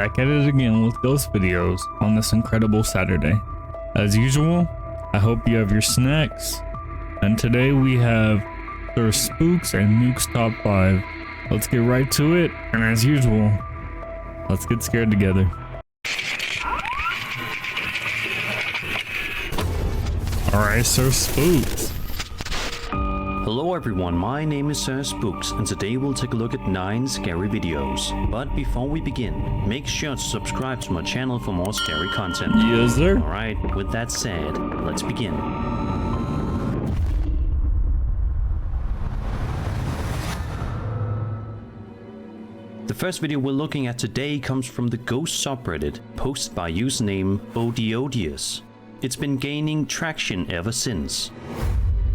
back at it again with ghost videos on this incredible Saturday. As usual, I hope you have your snacks, and today we have Sir Spooks and Nuke's Top 5. Let's get right to it, and as usual, let's get scared together. Alright, Sir Spooks. Hello everyone, my name is Sir Spooks, and today we'll take a look at 9 scary videos. But before we begin, make sure to subscribe to my channel for more scary content. Yes, sir. Alright, with that said, let's begin. The first video we're looking at today comes from the Ghost subreddit, posted by username Odiodius. It's been gaining traction ever since.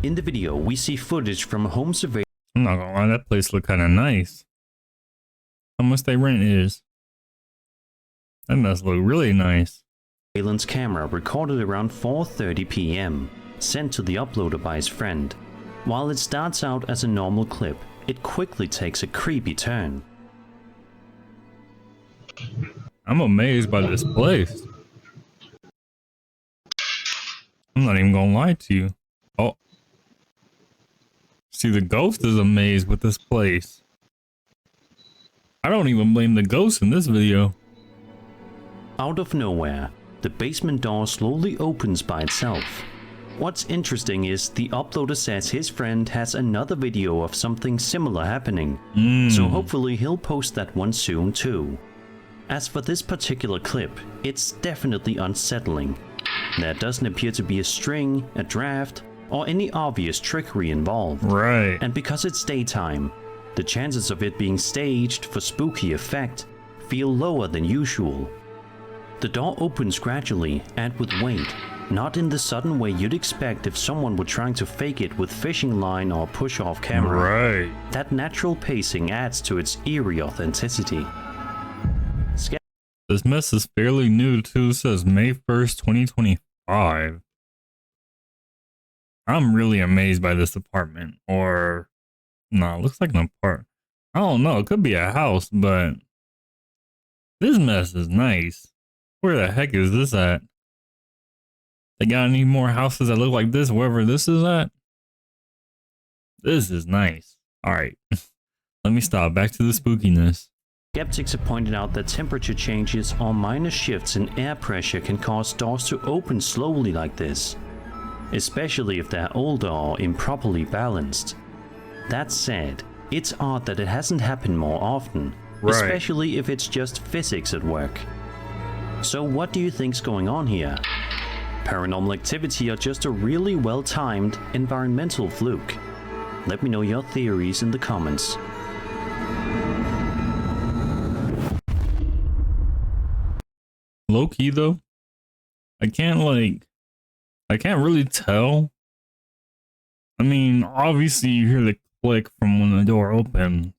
In the video, we see footage from a home surveillance. I'm not gonna lie, that place look kind of nice. How much they rent is? That does look really nice. Camera recorded around 4:30 p.m. sent to the uploader by his friend. While it starts out as a normal clip, it quickly takes a creepy turn. I'm amazed by this place. I'm not even gonna lie to you. Oh. See, the ghost is amazed with this place. I don't even blame the ghost in this video. Out of nowhere, the basement door slowly opens by itself. What's interesting is the uploader says his friend has another video of something similar happening, so hopefully he'll post that one soon too. As for this particular clip, it's definitely unsettling. There doesn't appear to be a string, a draft, or any obvious trickery involved. Right. And because it's daytime, the chances of it being staged for spooky effect feel lower than usual. The door opens gradually and with weight, not in the sudden way you'd expect if someone were trying to fake it with fishing line or push off camera. Right. That natural pacing adds to its eerie authenticity. This mess is fairly new too. It says May 1st, 2025. I'm really amazed by this apartment. Or, no, it looks like an apartment. I don't know. It could be a house, but this mess is nice. Where the heck is this at? They got any more houses that look like this wherever this is at? This is nice. All right. Let me stop. Back to the spookiness. Skeptics have pointed out that temperature changes or minor shifts in air pressure can cause doors to open slowly like this, especially if they're older or improperly balanced. That said, it's odd that it hasn't happened more often, especially if it's just physics at work. So what do you think's going on here? Paranormal activity or just a really well-timed environmental fluke? Let me know your theories in the comments. Low key though, I can't really tell. I mean, obviously you hear the click from when the door opens,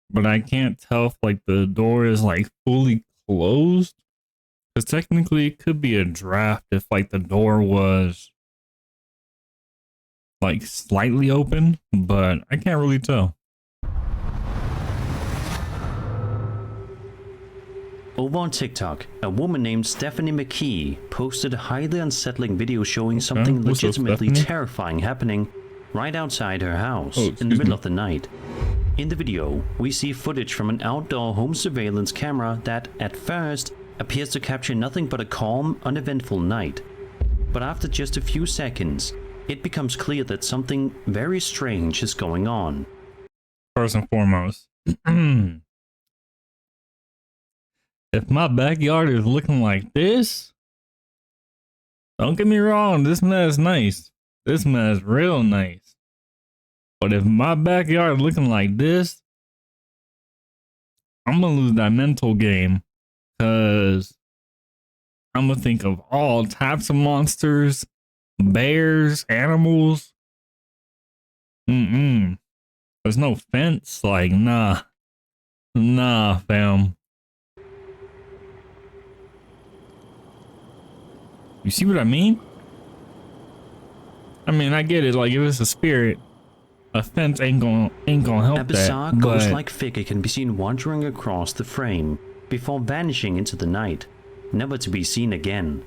but I can't tell if like the door is like fully closed, because technically it could be a draft if like the door was like slightly open, but I can't really tell. Over on TikTok, a woman named Stephanie McKee posted a highly unsettling video showing something legitimately terrifying happening right outside her house in the middle of the night. In the video, we see footage from an outdoor home surveillance camera that, at first, appears to capture nothing but a calm, uneventful night. But after just a few seconds, it becomes clear that something very strange is going on. First and foremost, if my backyard is looking like this, don't get me wrong, this mess is nice. This mess is real nice. But if my backyard is looking like this, I'm gonna lose that mental game, because I'm gonna think of all types of monsters, bears, animals. There's no fence, like, nah, fam. You see what I mean? I mean, I get it. Like, if it's a spirit, a fence ain't gonna help that. A bizarre ghost-like figure can be seen wandering across the frame. before vanishing into the night, never to be seen again.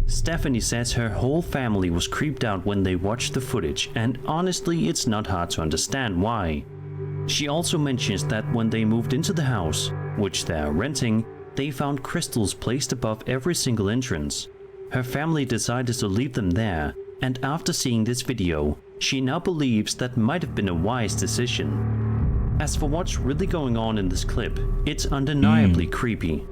Stephanie says her whole family was creeped out when they watched the footage, and honestly, it's not hard to understand why. She also mentions that when they moved into the house, which they are renting, they found crystals placed above every single entrance. Her family decided to leave them there, and after seeing this video, she now believes that might have been a wise decision. As for what's really going on in this clip, it's undeniably creepy.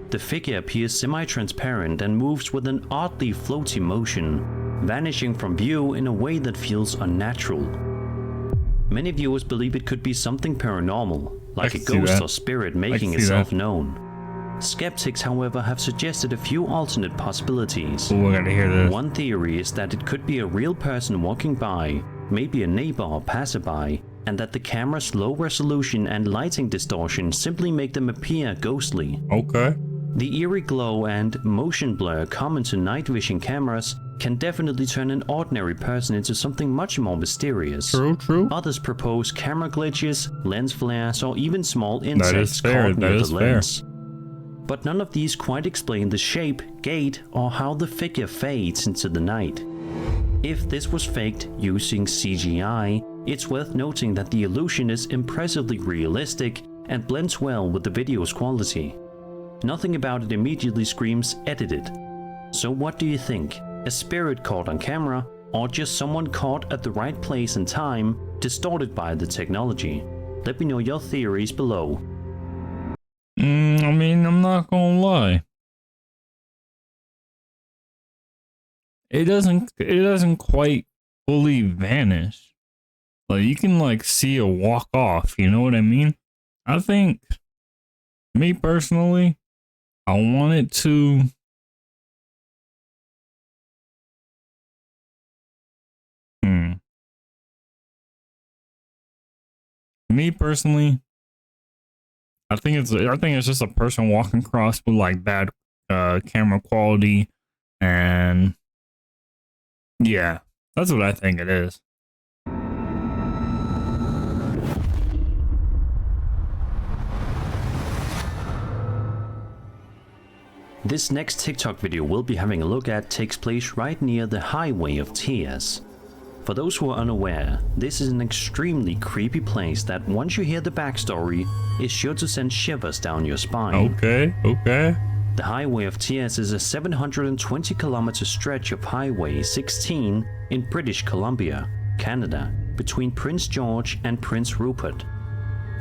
The figure appears semi-transparent and moves with an oddly floaty motion, vanishing from view in a way that feels unnatural. Many viewers believe it could be something paranormal, like a ghost or spirit making itself known. Skeptics, however, have suggested a few alternate possibilities. We're gonna hear this. One theory is that it could be a real person walking by, maybe a neighbor or passerby, and that the camera's low resolution and lighting distortion simply make them appear ghostly. Okay. The eerie glow and motion blur common to night vision cameras can definitely turn an ordinary person into something much more mysterious. True. Others propose camera glitches, lens flares, or even small insects caught near the lens. But none of these quite explain the shape, gait, or how the figure fades into the night. If this was faked using CGI, it's worth noting that the illusion is impressively realistic and blends well with the video's quality. Nothing about it immediately screams edited. So what do you think? A spirit caught on camera, or just someone caught at the right place and time, distorted by the technology? Let me know your theories below. I mean, I'm not gonna lie. It doesn't quite fully vanish. Like, you can like see it walk off, you know what I mean? I think, me personally, I want it to Me personally, I think it's just a person walking across with like bad camera quality, and yeah, that's what I think it is. This next TikTok video we'll be having a look at takes place right near the Highway of Tears. For those who are unaware, this is an extremely creepy place that once you hear the backstory, is sure to send shivers down your spine. Okay. The Highway of Tears is a 720-kilometer stretch of Highway 16 in British Columbia, Canada, between Prince George and Prince Rupert.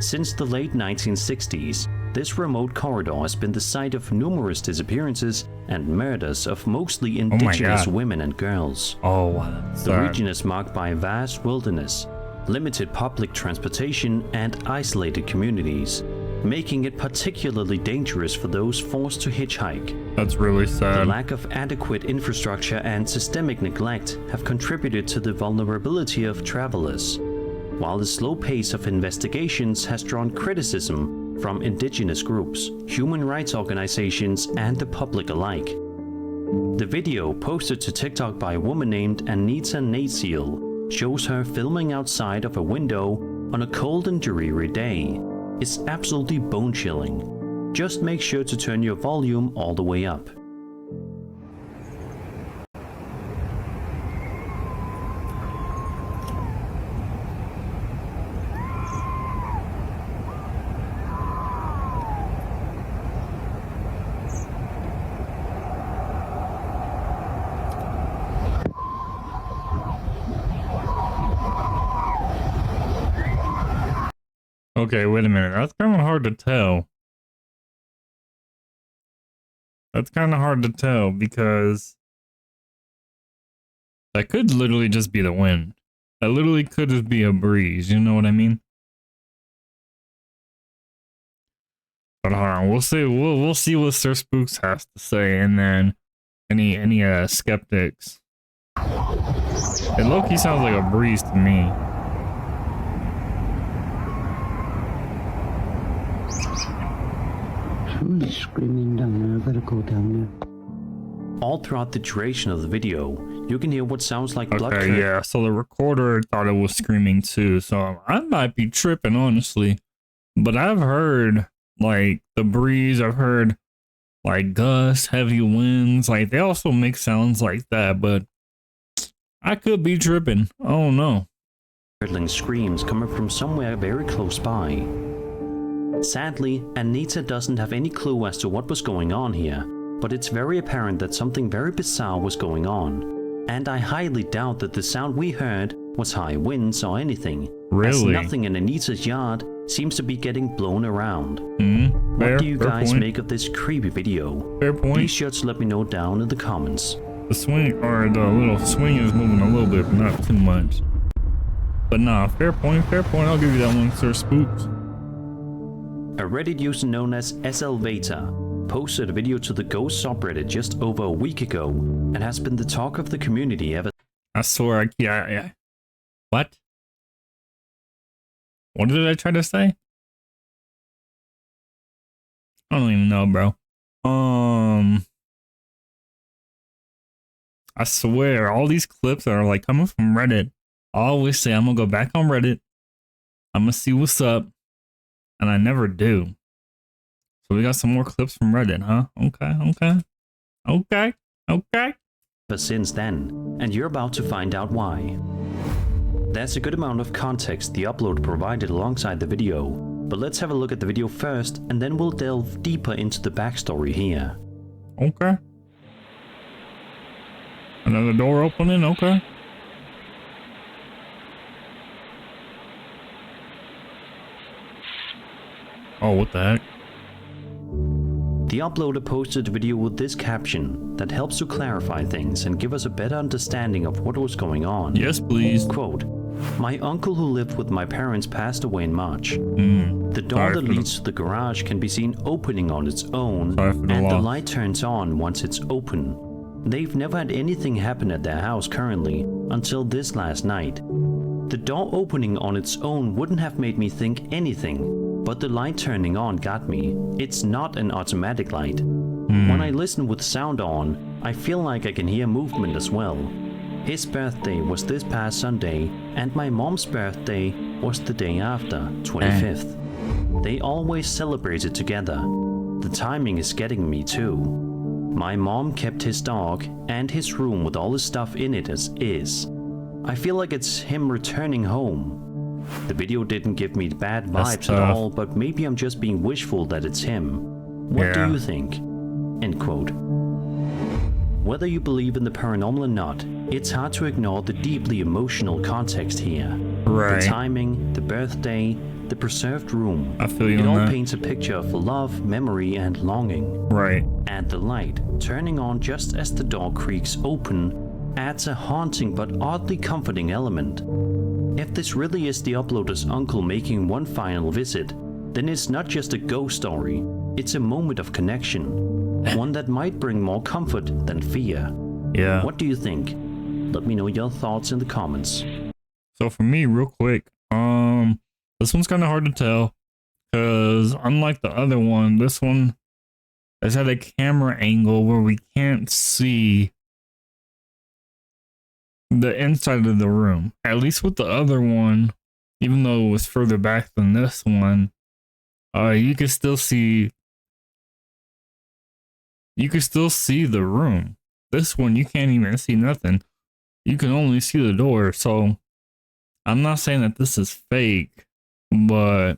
Since the late 1960s, this remote corridor has been the site of numerous disappearances and murders of mostly indigenous women and girls. The region is marked by vast wilderness, limited public transportation, and isolated communities, making it particularly dangerous for those forced to hitchhike. That's really sad. The lack of adequate infrastructure and systemic neglect have contributed to the vulnerability of travelers, while the slow pace of investigations has drawn criticism from indigenous groups, human rights organizations, and the public alike. The video, posted to TikTok by a woman named Anita Natsiel, shows her filming outside of a window on a cold and dreary day. It's absolutely bone-chilling. Just make sure to turn your volume all the way up. Okay, wait a minute. That's kind of hard to tell. Because that could literally just be the wind. That literally could just be a breeze. You know what I mean? But hold on, we'll see. We'll see what Sir Spooks has to say, and then any skeptics. It low-key sounds like a breeze to me. Someone's screaming down there. I better go down there. All throughout the duration of the video, you can hear what sounds like blood. Okay, yeah, so the recorder thought it was screaming too, so I might be tripping, honestly. But I've heard like the breeze. I've heard like gusts, heavy winds. Like they also make sounds like that, but I could be tripping. Oh no. Startling screams coming from somewhere very close by. Sadly, Anita doesn't have any clue as to what was going on here, but it's very apparent that something very bizarre was going on. And I highly doubt that the sound we heard was high winds or anything, as Really? nothing in Anita's yard seems to be getting blown around. Fair, What do you fair guys point. make of this creepy video? Fair Be point. sure to let me know down in the comments. The swing or the little swing is moving a little bit, but not too much. But nah, fair point, fair point. I'll give you that one, Sir Spooks. A Reddit user known as SLVata posted a video to the Ghost subreddit just over a week ago and has been the talk of the community ever. I swear, yeah. What? What did I try to say? I don't even know, bro. I swear, all these clips that are like coming from Reddit, I always say I'm gonna go back on Reddit. I'm gonna see what's up, and I never do. So we got some more clips from Reddit, huh? Okay. since then, and you're about to find out why. There's a good amount of context the upload provided alongside the video, but let's have a look at the video first and then we'll delve deeper into the backstory here. Okay. Another door opening, okay. Oh, what the heck? The uploader posted a video with this caption that helps to clarify things and give us a better understanding of what was going on. Yes, please. Quote, "My uncle who lived with my parents passed away in March. The door Sorry that for the- leads to the garage can be seen opening on its own, Sorry for the and the loss. light turns on once it's open. They've never had anything happen at their house currently until this last night. The door opening on its own wouldn't have made me think anything, but the light turning on got me. It's not an automatic light. When I listen with sound on, I feel like I can hear movement as well. His birthday was this past Sunday, and my mom's birthday was the day after, 25th. They always celebrated together. The timing is getting me too. My mom kept his dog and his room with all his stuff in it as is. I feel like it's him returning home. The video didn't give me bad That's vibes at tough. all, but maybe I'm just being wishful that it's him. What Yeah. do you think?" End quote. Whether you believe in the paranormal or not, it's hard to ignore the deeply emotional context here. Right. The timing, the birthday, the preserved room. I feel you It on all that. paints a picture of love, memory, and longing. Right. And the light, turning on just as the door creaks open, adds a haunting but oddly comforting element. If this really is the uploader's uncle making one final visit, then it's not just a ghost story, it's a moment of connection. One that might bring more comfort than fear. Yeah. What do you think? Let me know your thoughts in the comments. So for me, real quick, this one's kind of hard to tell because unlike the other one, this one has had a camera angle where we can't see the inside of the room. At least with the other one, even though it was further back than this one, you could still see. You can still see the room. This one, you can't even see nothing. You can only see the door. So I'm not saying that this is fake, but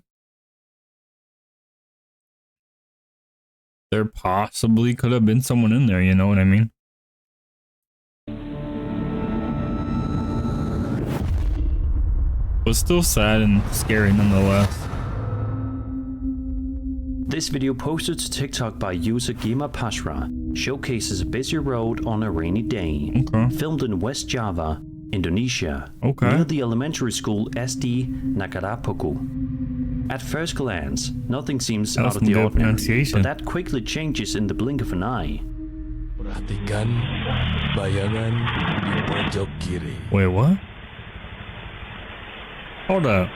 there possibly could have been someone in there. You know what I mean? But still sad and scary nonetheless. This video posted to TikTok by user Gima Pashra showcases a busy road on a rainy day. Okay. Filmed in West Java, Indonesia, Okay. near the elementary school SD Nakarapoku. At first glance, nothing seems That was out of some the good ordinary, pronunciation. but that quickly changes in the blink of an eye. Perhatikan bayangan di pojok kiri. Wait, what? Hold up.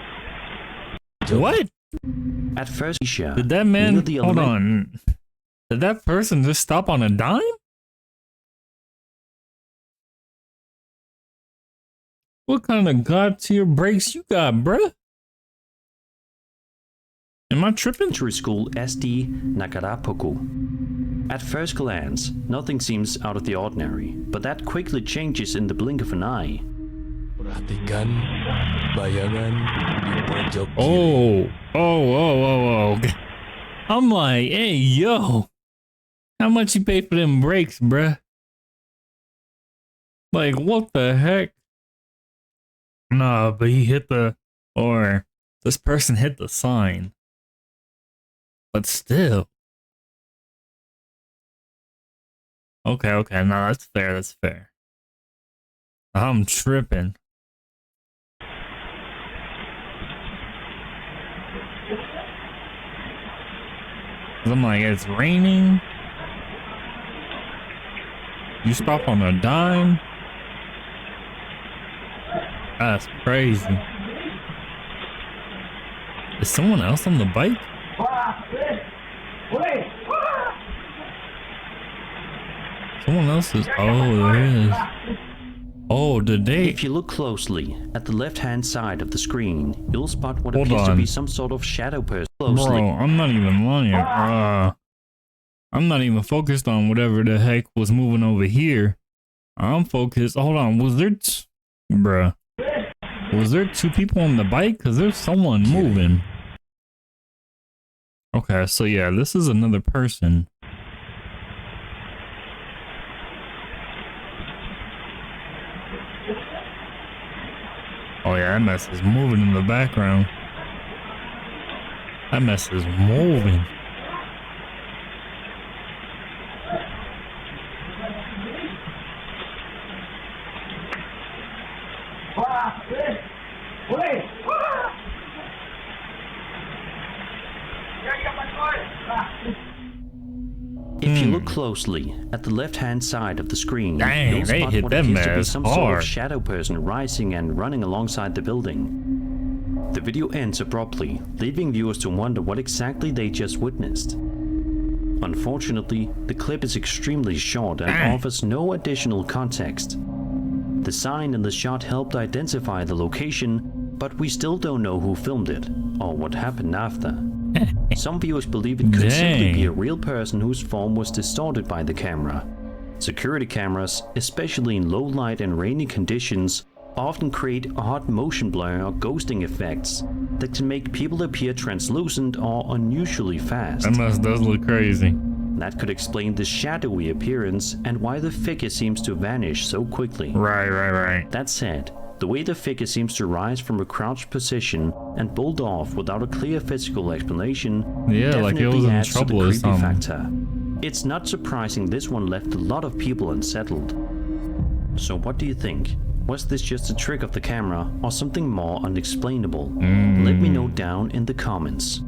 What? At first, Asia, Did that man, near the hold element- on. Did that person just stop on a dime? What kind of god tier brakes you got, bruh? Am I tripping? Elementary School SD Nakarapoku. At first glance, nothing seems out of the ordinary, but that quickly changes in the blink of an eye. Perhatikan bayangan di pojok kiri. Oh. I'm like, hey, yo. How much you pay for them brakes, bruh? Like, what the heck? Nah, but he hit or this person hit the sign. But still. Okay, no, that's fair. I'm tripping. 'Cause I'm like, it's raining. You stop on a dime. That's crazy. Is someone else on the bike? Someone else is. Oh, there is. Oh, did they? If you look closely at the left-hand side of the screen, you'll spot what Hold appears to on. be some sort of shadow person. Closely. Bro, I'm not even lying. I'm not even focused on whatever the heck was moving over here. I'm focused. Hold on. Was there, bruh? Was there two people on the bike? Cause there's someone moving. Okay, so yeah, this is another person. Oh yeah, that mess is moving in the background. That mess is moving. If you look closely at the left-hand side of the screen, Dang, you'll they spot hit what them appears to be as some sort hard. of shadow person rising and running alongside the building. The video ends abruptly, leaving viewers to wonder what exactly they just witnessed. Unfortunately, the clip is extremely short and offers no additional context. The sign in the shot helped identify the location, but we still don't know who filmed it or what happened after. Some viewers believe it could simply be a real person whose form was distorted by the camera. Security cameras, especially in low light and rainy conditions, often create odd motion blur or ghosting effects that can make people appear translucent or unusually fast. That mess does look crazy. That could explain the shadowy appearance and why the figure seems to vanish so quickly. Right. That said, the way the figure seems to rise from a crouched position and bolt off without a clear physical explanation Yeah, like it was definitely in adds to the trouble or creepy something. factor. It's not surprising this one left a lot of people unsettled. So what do you think? Was this just a trick of the camera or something more unexplainable? Let me know down in the comments.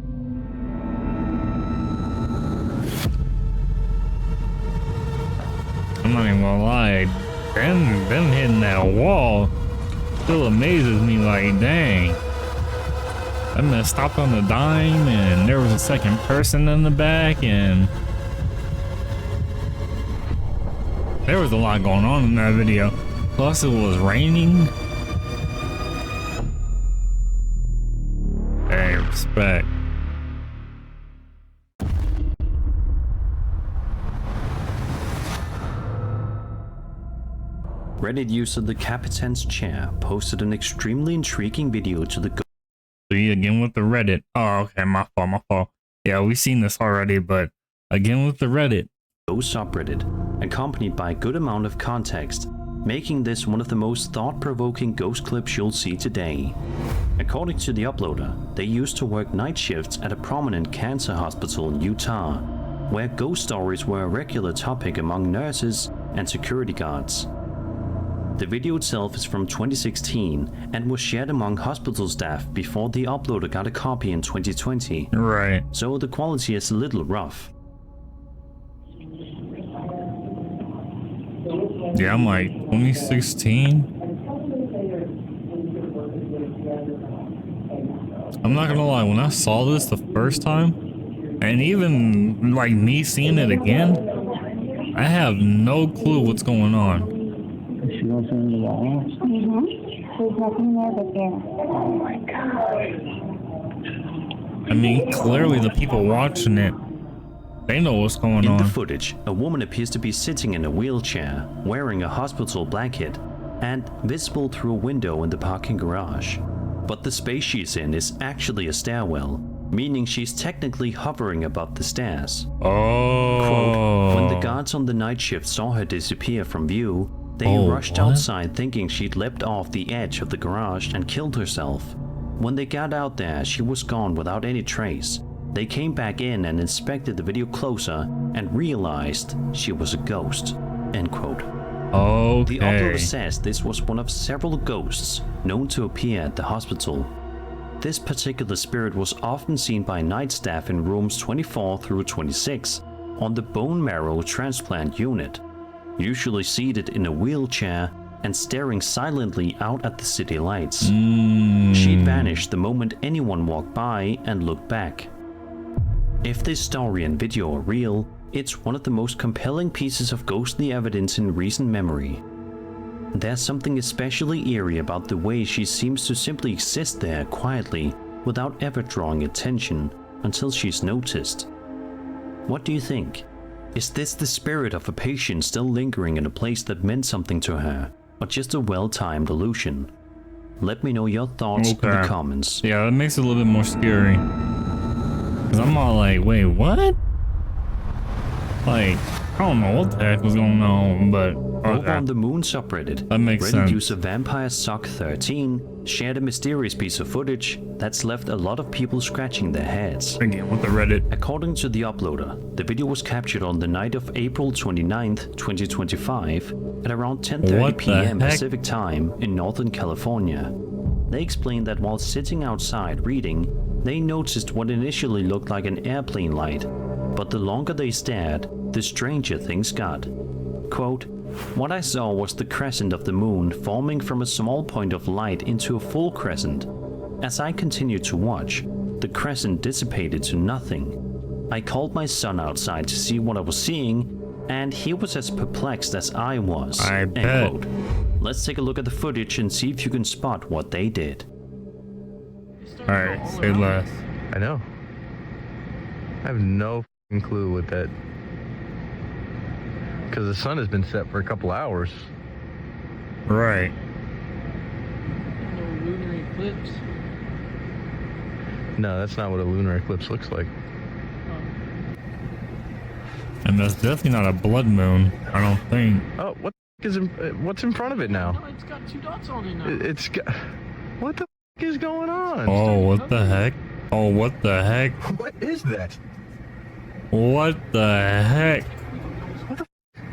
I'm not even gonna lie. Them hitting that wall still amazes me. Like, dang. That man stopped on the dime and there was a second person in the back and there was a lot going on in that video. Plus it was raining. Hey, respect. Reddit user The Capitan's Chair posted an extremely intriguing video to the Again with the Reddit. Oh, okay, my fault. Yeah, we've seen this already, but again with the Reddit. Ghost subreddit, accompanied by a good amount of context, making this one of the most thought-provoking ghost clips you'll see today. According to the uploader, they used to work night shifts at a prominent cancer hospital in Utah, where ghost stories were a regular topic among nurses and security guards. The video itself is from 2016 and was shared among hospital staff before the uploader got a copy in 2020. Right. So the quality is a little rough. Yeah, I'm like 2016. I'm not gonna lie, when I saw this the first time, and even like me seeing it again, I have no clue what's going on. She goes in the wall. There's nothing there but there. Oh my God. I mean, clearly the people watching it, they know what's going In the on. footage, a woman appears to be sitting in a wheelchair, wearing a hospital blanket, and visible through a window in the parking garage. But the space she's in is actually a stairwell, meaning she's technically hovering above the stairs. Oh. Quote, when the guards on the night shift saw her disappear from view, they rushed outside thinking she'd leapt off the edge of the garage and killed herself. When they got out there, she was gone without any trace. They came back in and inspected the video closer and realized she was a ghost. End quote. Okay. The uploader says this was one of several ghosts known to appear at the hospital. This particular spirit was often seen by night staff in rooms 24 through 26 on the bone marrow transplant unit, usually seated in a wheelchair and staring silently out at the city lights. She'd vanish the moment anyone walked by and looked back. If this story and video are real, it's one of the most compelling pieces of ghostly evidence in recent memory. There's something especially eerie about the way she seems to simply exist there quietly without ever drawing attention until she's noticed. What do you think? Is this the spirit of a patient still lingering in a place that meant something to her, or just a well-timed illusion? Let me know your thoughts in the comments. Yeah, that makes it a little bit more scary. Cause I'm all like, wait, what? Like, I don't know what the heck was going on, but Over on the Moon subreddit, that makes Reddit sense. user VampireSock13 shared a mysterious piece of footage that's left a lot of people scratching their heads. Again, with the Reddit. According to the uploader, the video was captured on the night of April 29th, 2025 at around 10:30 What the p.m. heck? Pacific time in Northern California. They explained that while sitting outside reading, they noticed what initially looked like an airplane light, but the longer they stared, the stranger things got. Quote, "What I saw was the crescent of the moon forming from a small point of light into a full crescent. As I continued to watch, the crescent dissipated to nothing. I called my son outside to see what I was seeing, and he was as perplexed as I was." I End bet. quote. Let's take a look at the footage and see if you can spot what they did. Alright, say less. I know. I have no f***ing clue what that. Because the sun has been set for a couple hours. Right. No lunar eclipse. No, that's not what a lunar eclipse looks like. And that's definitely not a blood moon, I don't think. Oh, what the f- is in, what's in front of it now? No, it's got two dots on it now. It's got. What the f- is going on? Oh, what the heck? Oh, what the heck? What is that? What the heck?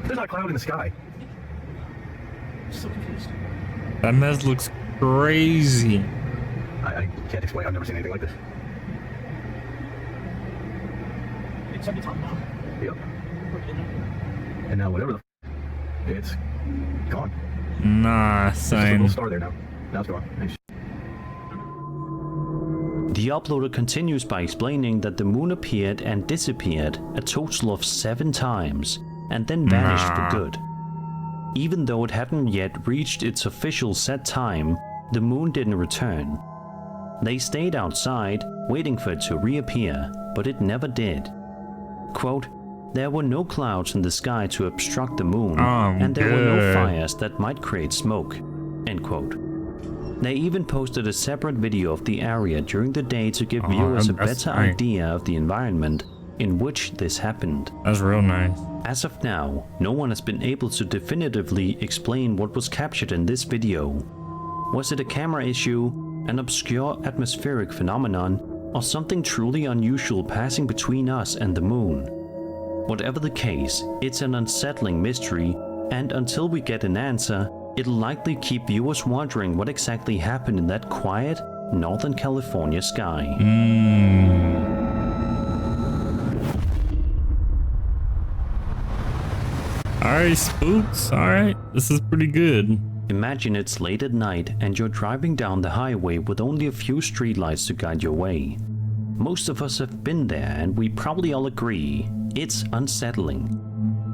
There's not a cloud in the sky. I'm so confused. That mess looks crazy. I can't explain. I've never seen anything like this. It's at the top now. Yep. Okay, now. And now whatever the f- it's gone. Nah, There's just a little son. star there now. Now it's gone. The uploader continues by explaining that the moon appeared and disappeared a total of 7 times and then vanished Nah. for good. Even though it hadn't yet reached its official set time, the moon didn't return. They stayed outside, waiting for it to reappear, but it never did. Quote, "There were no clouds in the sky to obstruct the moon, and there were no good. fires that might create smoke." End quote. They even posted a separate video of the area during the day to give viewers a that's better nice. idea of the environment in which this happened. That's real nice. As of now, no one has been able to definitively explain what was captured in this video. Was it a camera issue, an obscure atmospheric phenomenon, or something truly unusual passing between us and the moon? Whatever the case, it's an unsettling mystery, and until we get an answer, it'll likely keep viewers wondering what exactly happened in that quiet Northern California sky. Alright, spooks. Alright, this is pretty good. Imagine it's late at night and you're driving down the highway with only a few streetlights to guide your way. Most of us have been there and we probably all agree it's unsettling.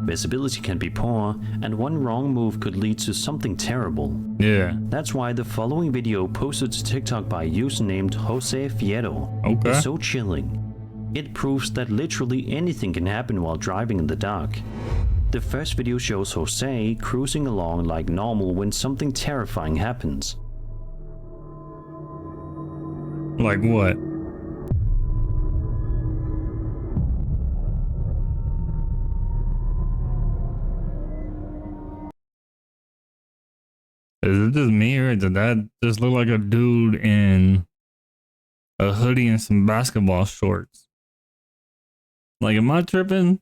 Visibility can be poor, and one wrong move could lead to something terrible. Yeah. That's why the following video posted to TikTok by a user named Jose Fierro Okay. is so chilling. It proves that literally anything can happen while driving in the dark. The first video shows Jose cruising along like normal when something terrifying happens. Like what? Is it just me, or did that just look like a dude in a hoodie and some basketball shorts? Like, am I tripping?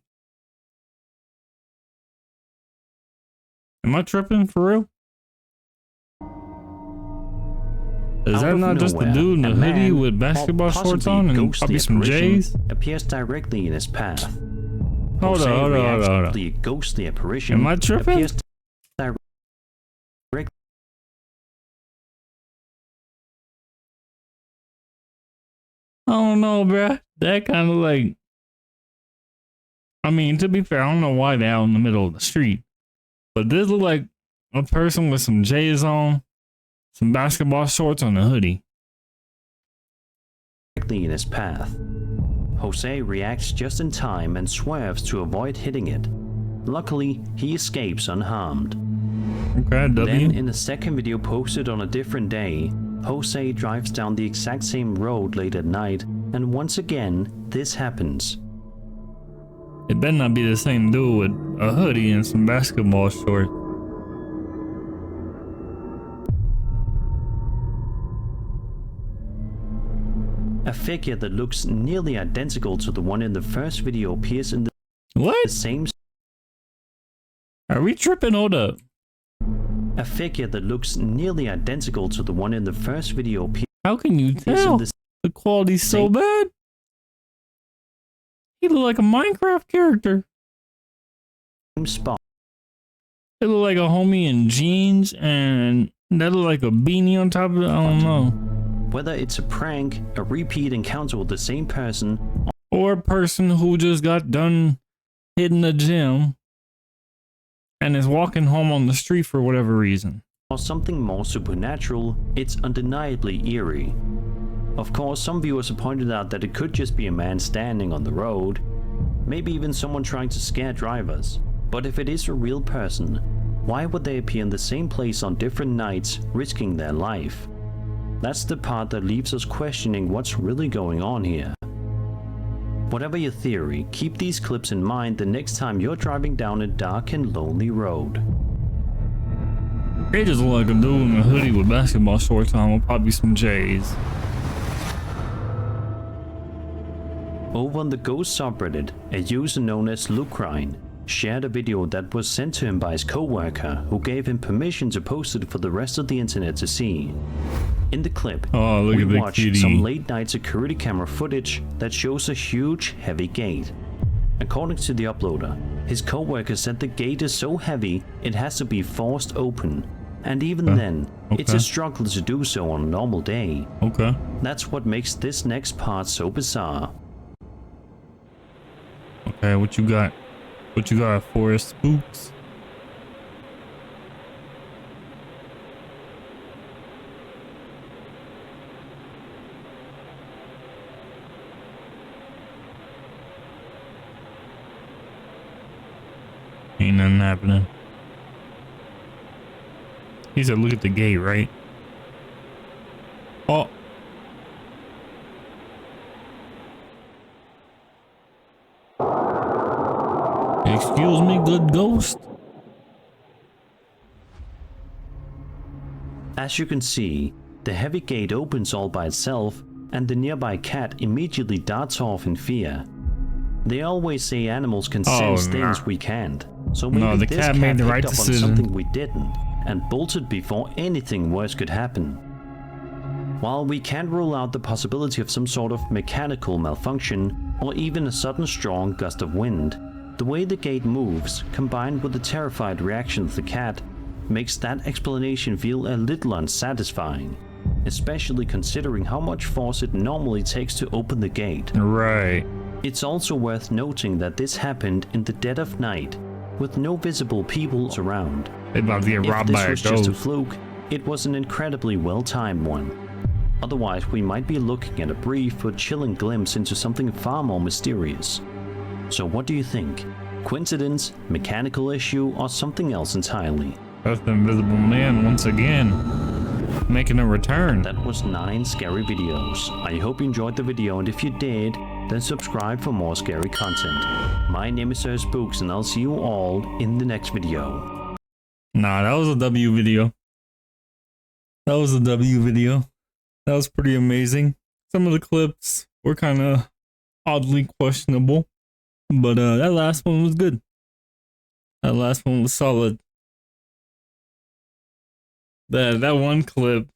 Am I tripping for real? Is Out that of not just a nowhere, dude in a hoodie man, with or basketball shorts possibly on and ghostly probably some apparition, J's? appears directly in his path. Hold Jose on. reacts to the ghostly apparition Am I tripping? appears directly. I don't know, bruh. That kind of like, I mean, to be fair, I don't know why they're out in the middle of the street, but this look like a person with some J's on, some basketball shorts on a hoodie. In his path. Jose reacts just in time and swerves to avoid hitting it. Luckily, he escapes unharmed. Okay, W. Then, in a second video posted on a different day, Jose drives down the exact same road late at night, and once again, this happens. It better not be the same dude with a hoodie and some basketball shorts. A figure that looks nearly identical to the one in the first video appears in the What? same. Are we tripping? Hold up. A figure that looks nearly identical to the one in the first video appears How can you in tell? the The quality's so same- bad. He look like a Minecraft character. same spot. It look like a homie in jeans and that look like a beanie on top of it. I don't know. Whether it's a prank, a repeat encounter with the same person, Or a person who just got done hitting the gym and is walking home on the street for whatever reason. or something more supernatural, it's undeniably eerie. Of course, some viewers have pointed out that it could just be a man standing on the road, maybe even someone trying to scare drivers. But if it is a real person, why would they appear in the same place on different nights, risking their life? That's the part that leaves us questioning what's really going on here. Whatever your theory, keep these clips in mind the next time you're driving down a dark and lonely road. They just look like a dude in a hoodie with basketball shorts on with probably some J's. Over on the Ghost subreddit, a user known as Lucrine shared a video that was sent to him by his co-worker, who gave him permission to post it for the rest of the internet to see. In the clip, Oh, look we at the watch kitty. some late night security camera footage that shows a huge, heavy gate. According to the uploader, his co-worker said the gate is so heavy it has to be forced open, and even then, it's okay. a struggle to do so on a normal day. Okay. That's what makes this next part so bizarre. Okay, what you got? What you got for us, spooks? Ain't nothing happening. He said, look at the gate, right? Oh. Excuse me, good ghost? As you can see, the heavy gate opens all by itself, and the nearby cat immediately darts off in fear. They always say animals can sense things we can't, so maybe No, the this cat made the picked right up on decision. something we didn't, and bolted before anything worse could happen. While we can't rule out the possibility of some sort of mechanical malfunction, or even a sudden strong gust of wind, the way the gate moves, combined with the terrified reaction of the cat, makes that explanation feel a little unsatisfying, especially considering how much force it normally takes to open the gate. Right. It's also worth noting that this happened in the dead of night, with no visible people around. They about to get If robbed this by a was just a ghost. fluke, it was an incredibly well-timed one. Otherwise, we might be looking at a brief but chilling glimpse into something far more mysterious. So what do you think? Coincidence, mechanical issue, or something else entirely? That's the Invisible Man once again, making a return. That was 9 scary videos. I hope you enjoyed the video, and if you did, then subscribe for more scary content. My name is Sir Spooks, and I'll see you all in the next video. Nah, that was a W video. That was a W video. That was pretty amazing. Some of the clips were kind of oddly questionable, but that last one was good. That last one was solid. That one clip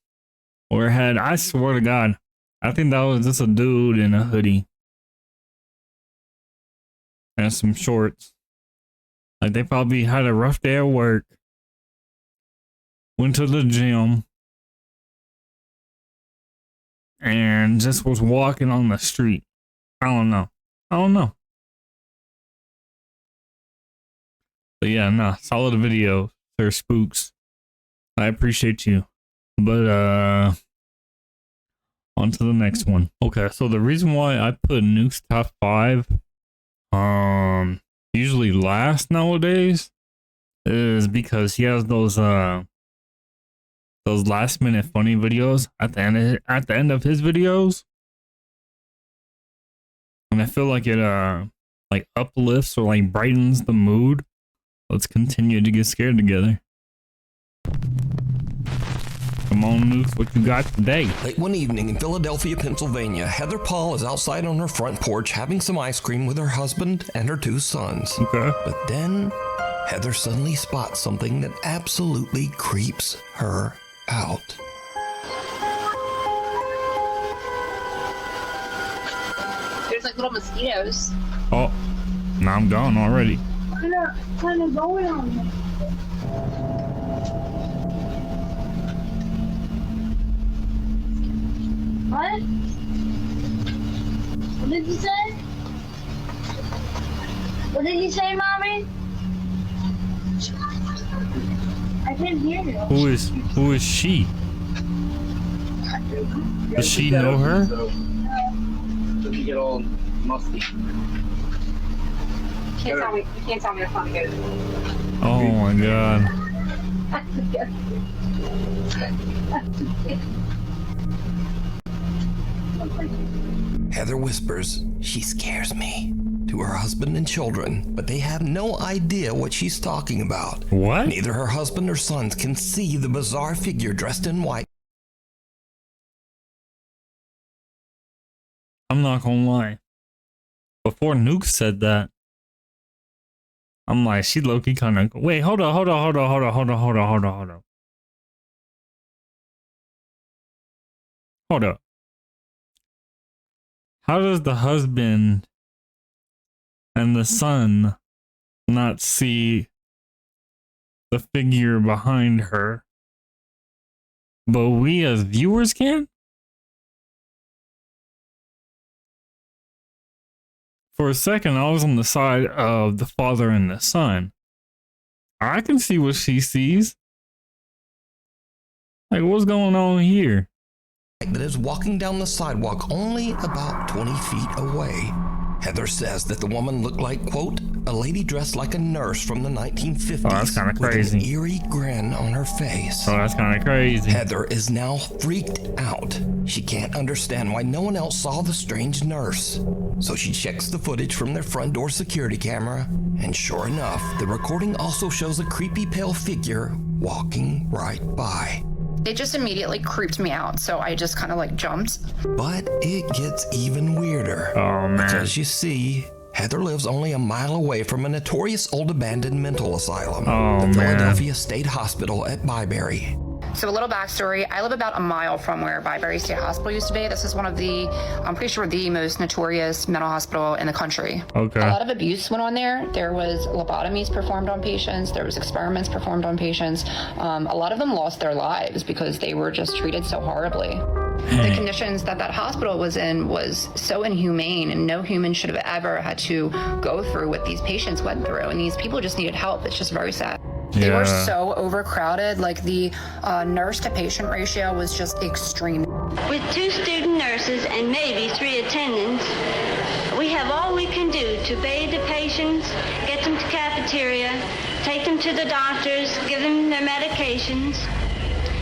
where it had, I swear to God, I think that was just a dude in a hoodie and some shorts. Like they probably had a rough day at work, went to the gym, and just was walking on the street. I don't know. But yeah, nah, solid video, Sir Spooks. I appreciate you. But on to the next one. Okay, so the reason why I put Nuke's top 5 usually last nowadays is because he has those last minute funny videos at the end of his videos. And I feel like it like uplifts or like brightens the mood. Let's continue to get scared together. Come on, Nukes, what you got today? Late one evening in Philadelphia, Pennsylvania, Heather Paul is outside on her front porch having some ice cream with her husband and her 2 sons. Okay. But then, Heather suddenly spots something that absolutely creeps her out. There's like little mosquitoes. Oh, now I'm gone already. What kind of going on there? What? What did you say? What did you say, Mommy? I can't hear you. Who is she? Does she know her? So you get all musty. You can't tell me to find it. Oh my God. Heather whispers, "She scares me," to her husband and children, but they have no idea what she's talking about. What? Neither her husband or sons can see the bizarre figure dressed in white. I'm not gonna lie. Before Nuke said that, I'm like, she low-key kind of. Wait, hold on. Hold up. How does the husband and the son not see the figure behind her, but we as viewers can? For a second, I was on the side of the father and the son. I can see what she sees. Like, what's going on here? That is walking down the sidewalk only about 20 feet away. Heather says that the woman looked like, quote, a lady dressed like a nurse from the 1950s. Oh, that's kinda with crazy. an eerie grin on her face. Oh, that's kind of crazy. Heather is now freaked out. She can't understand why no one else saw the strange nurse. So she checks the footage from their front door security camera, and sure enough, the recording also shows a creepy pale figure walking right by. It just immediately creeped me out, so I just kind of like jumped. But it gets even weirder. Oh, man. Because you see, Heather lives only a mile away from a notorious old abandoned mental asylum, Oh, the man. Philadelphia State Hospital at Byberry. So a little backstory, I live about a mile from where Byberry State Hospital used to be. This is one of the, I'm pretty sure, the most notorious mental hospital in the country. Okay. A lot of abuse went on there. There was lobotomies performed on patients. There was experiments performed on patients. A lot of them lost their lives because they were just treated so horribly. The conditions that that hospital was in was so inhumane, and no human should have ever had to go through what these patients went through. And these people just needed help. It's just very sad. They were so overcrowded. Like the nurse to patient ratio was just extreme. With 2 student nurses and maybe 3 attendants, we have all we can do to bathe the patients, get them to cafeteria, take them to the doctors, give them their medications,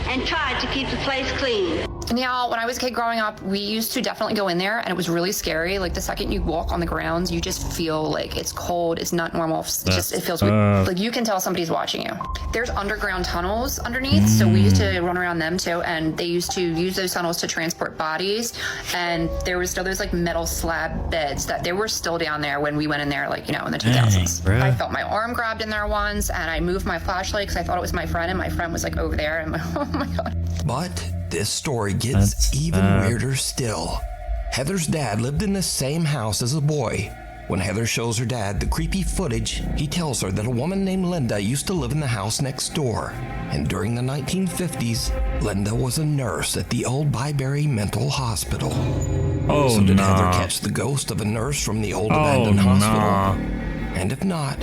and try to keep the place clean. Now, when I was a kid growing up, we used to definitely go in there, and it was really scary. Like the second you walk on the grounds, you just feel like it's cold. It's not normal. It feels weird. Like you can tell somebody's watching you. There's underground tunnels underneath, so we used to run around them too. And they used to use those tunnels to transport bodies. And there was still those like metal slab beds that they were still down there when we went in there, like, you know, in the 2000s. Dang, I felt my arm grabbed in there once, and I moved my flashlight because I thought it was my friend, and my friend was like over there. And I'm like, oh my god. But this story gets even weirder still. Heather's dad lived in the same house as a boy. When Heather shows her dad the creepy footage, he tells her that a woman named Linda used to live in the house next door. And during the 1950s, Linda was a nurse at the old Byberry Mental Hospital. Oh, so did nah. Heather catch the ghost of a nurse from the old abandoned hospital? Nah. And if not,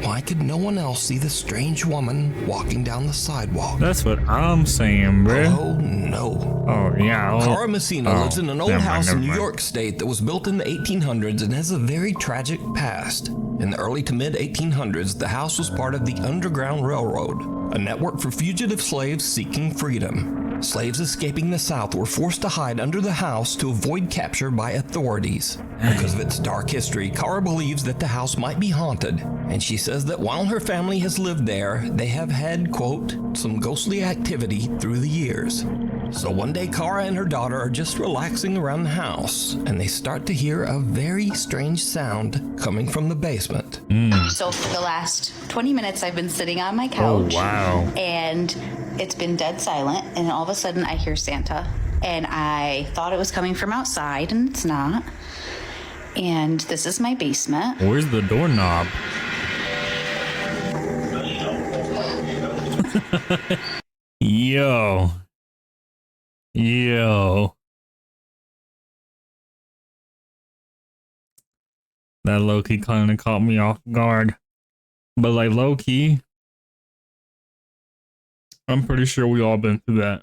why could no one else see the strange woman walking down the sidewalk? That's what I'm saying, bro. Oh no. Oh, yeah. Cara Messina lives in an old house in New mind. York State that was built in the 1800s and has a very tragic past. In the early to mid 1800s, the house was part of the Underground Railroad, a network for fugitive slaves seeking freedom. Slaves escaping the South were forced to hide under the house to avoid capture by authorities. Because of its dark history, Cara believes that the house might be haunted, and she says that while her family has lived there, they have had, quote, some ghostly activity through the years. So one day, Cara and her daughter are just relaxing around the house, and they start to hear a very strange sound coming from the basement. So for the last 20 minutes, I've been sitting on my couch. Oh, wow. And it's been dead silent, and all of a sudden I hear Santa. And I thought it was coming from outside, and it's not. And this is my basement. Where's the doorknob? Yo. That low-key kind of caught me off guard. But like low-key, I'm pretty sure we all been through that.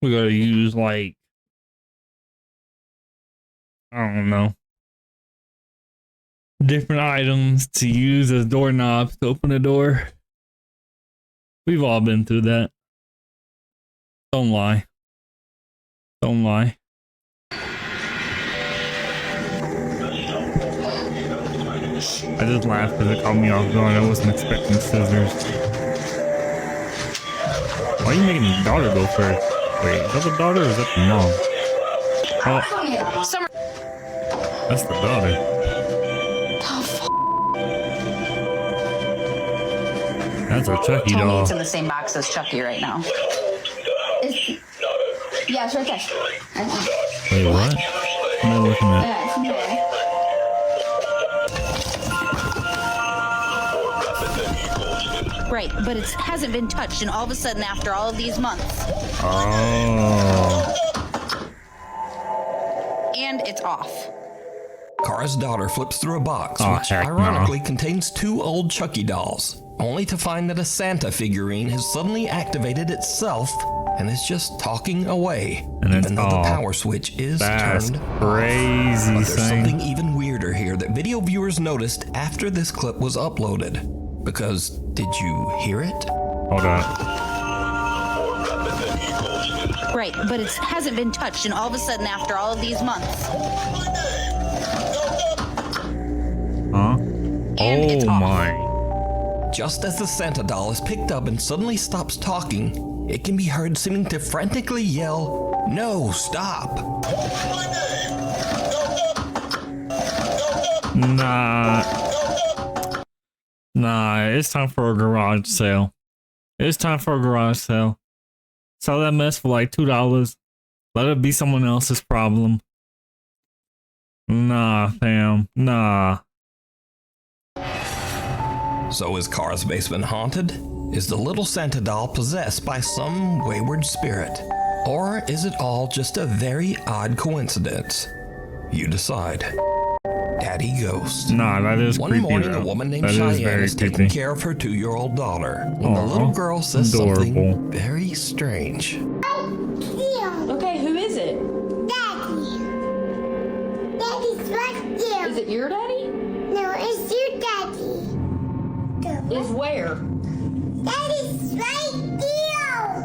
We gotta use like, I don't know, different items to use as doorknobs to open the door. We've all been through that. Don't lie. Don't lie. I just laughed because it caught me off guard. I wasn't expecting scissors. Why are you making the daughter go first? Wait, is that the daughter or is that the mom? Oh, that's the daughter. That's a Chucky Tell me doll. it's in the same box as Chucky right now. Yeah, it's right there. Wait, what? What am I looking at? Yeah, it's in there. Right, but it hasn't been touched, and all of a sudden, after all of these months, Oh. and it's off. Cara's daughter flips through a box, Oh, which heck no. ironically contains 2 old Chucky dolls, only to find that a Santa figurine has suddenly activated itself and is just talking away, And it's even though the off. power switch is That's turned crazy, off. But there's son. something even weirder here that video viewers noticed after this clip was uploaded. Because, did you hear it? Hold up. Right, but it hasn't been touched, and all of a sudden, after all of these months, Huh? and it's Oh off. my. Just as the Santa doll is picked up and suddenly stops talking, it can be heard seeming to frantically yell, "No, stop!" Nah, it's time for a garage sale. It's time for a garage sale. Sell that mess for like $2. Let it be someone else's problem. Nah, fam. Nah. So is Cara's basement haunted? Is the little Santa doll possessed by some wayward spirit? Or is it all just a very odd coincidence? You decide. Daddy Ghost. Nah, that is One creepy. morning, though. a woman named That is Cheyenne very is creepy. taking care of her 2-year-old daughter when the Aw, little girl says adorable. something very strange. Okay, who is it? Daddy. Daddy's right there. Is it your daddy? No, it's your daddy. Is where? Daddy's right there.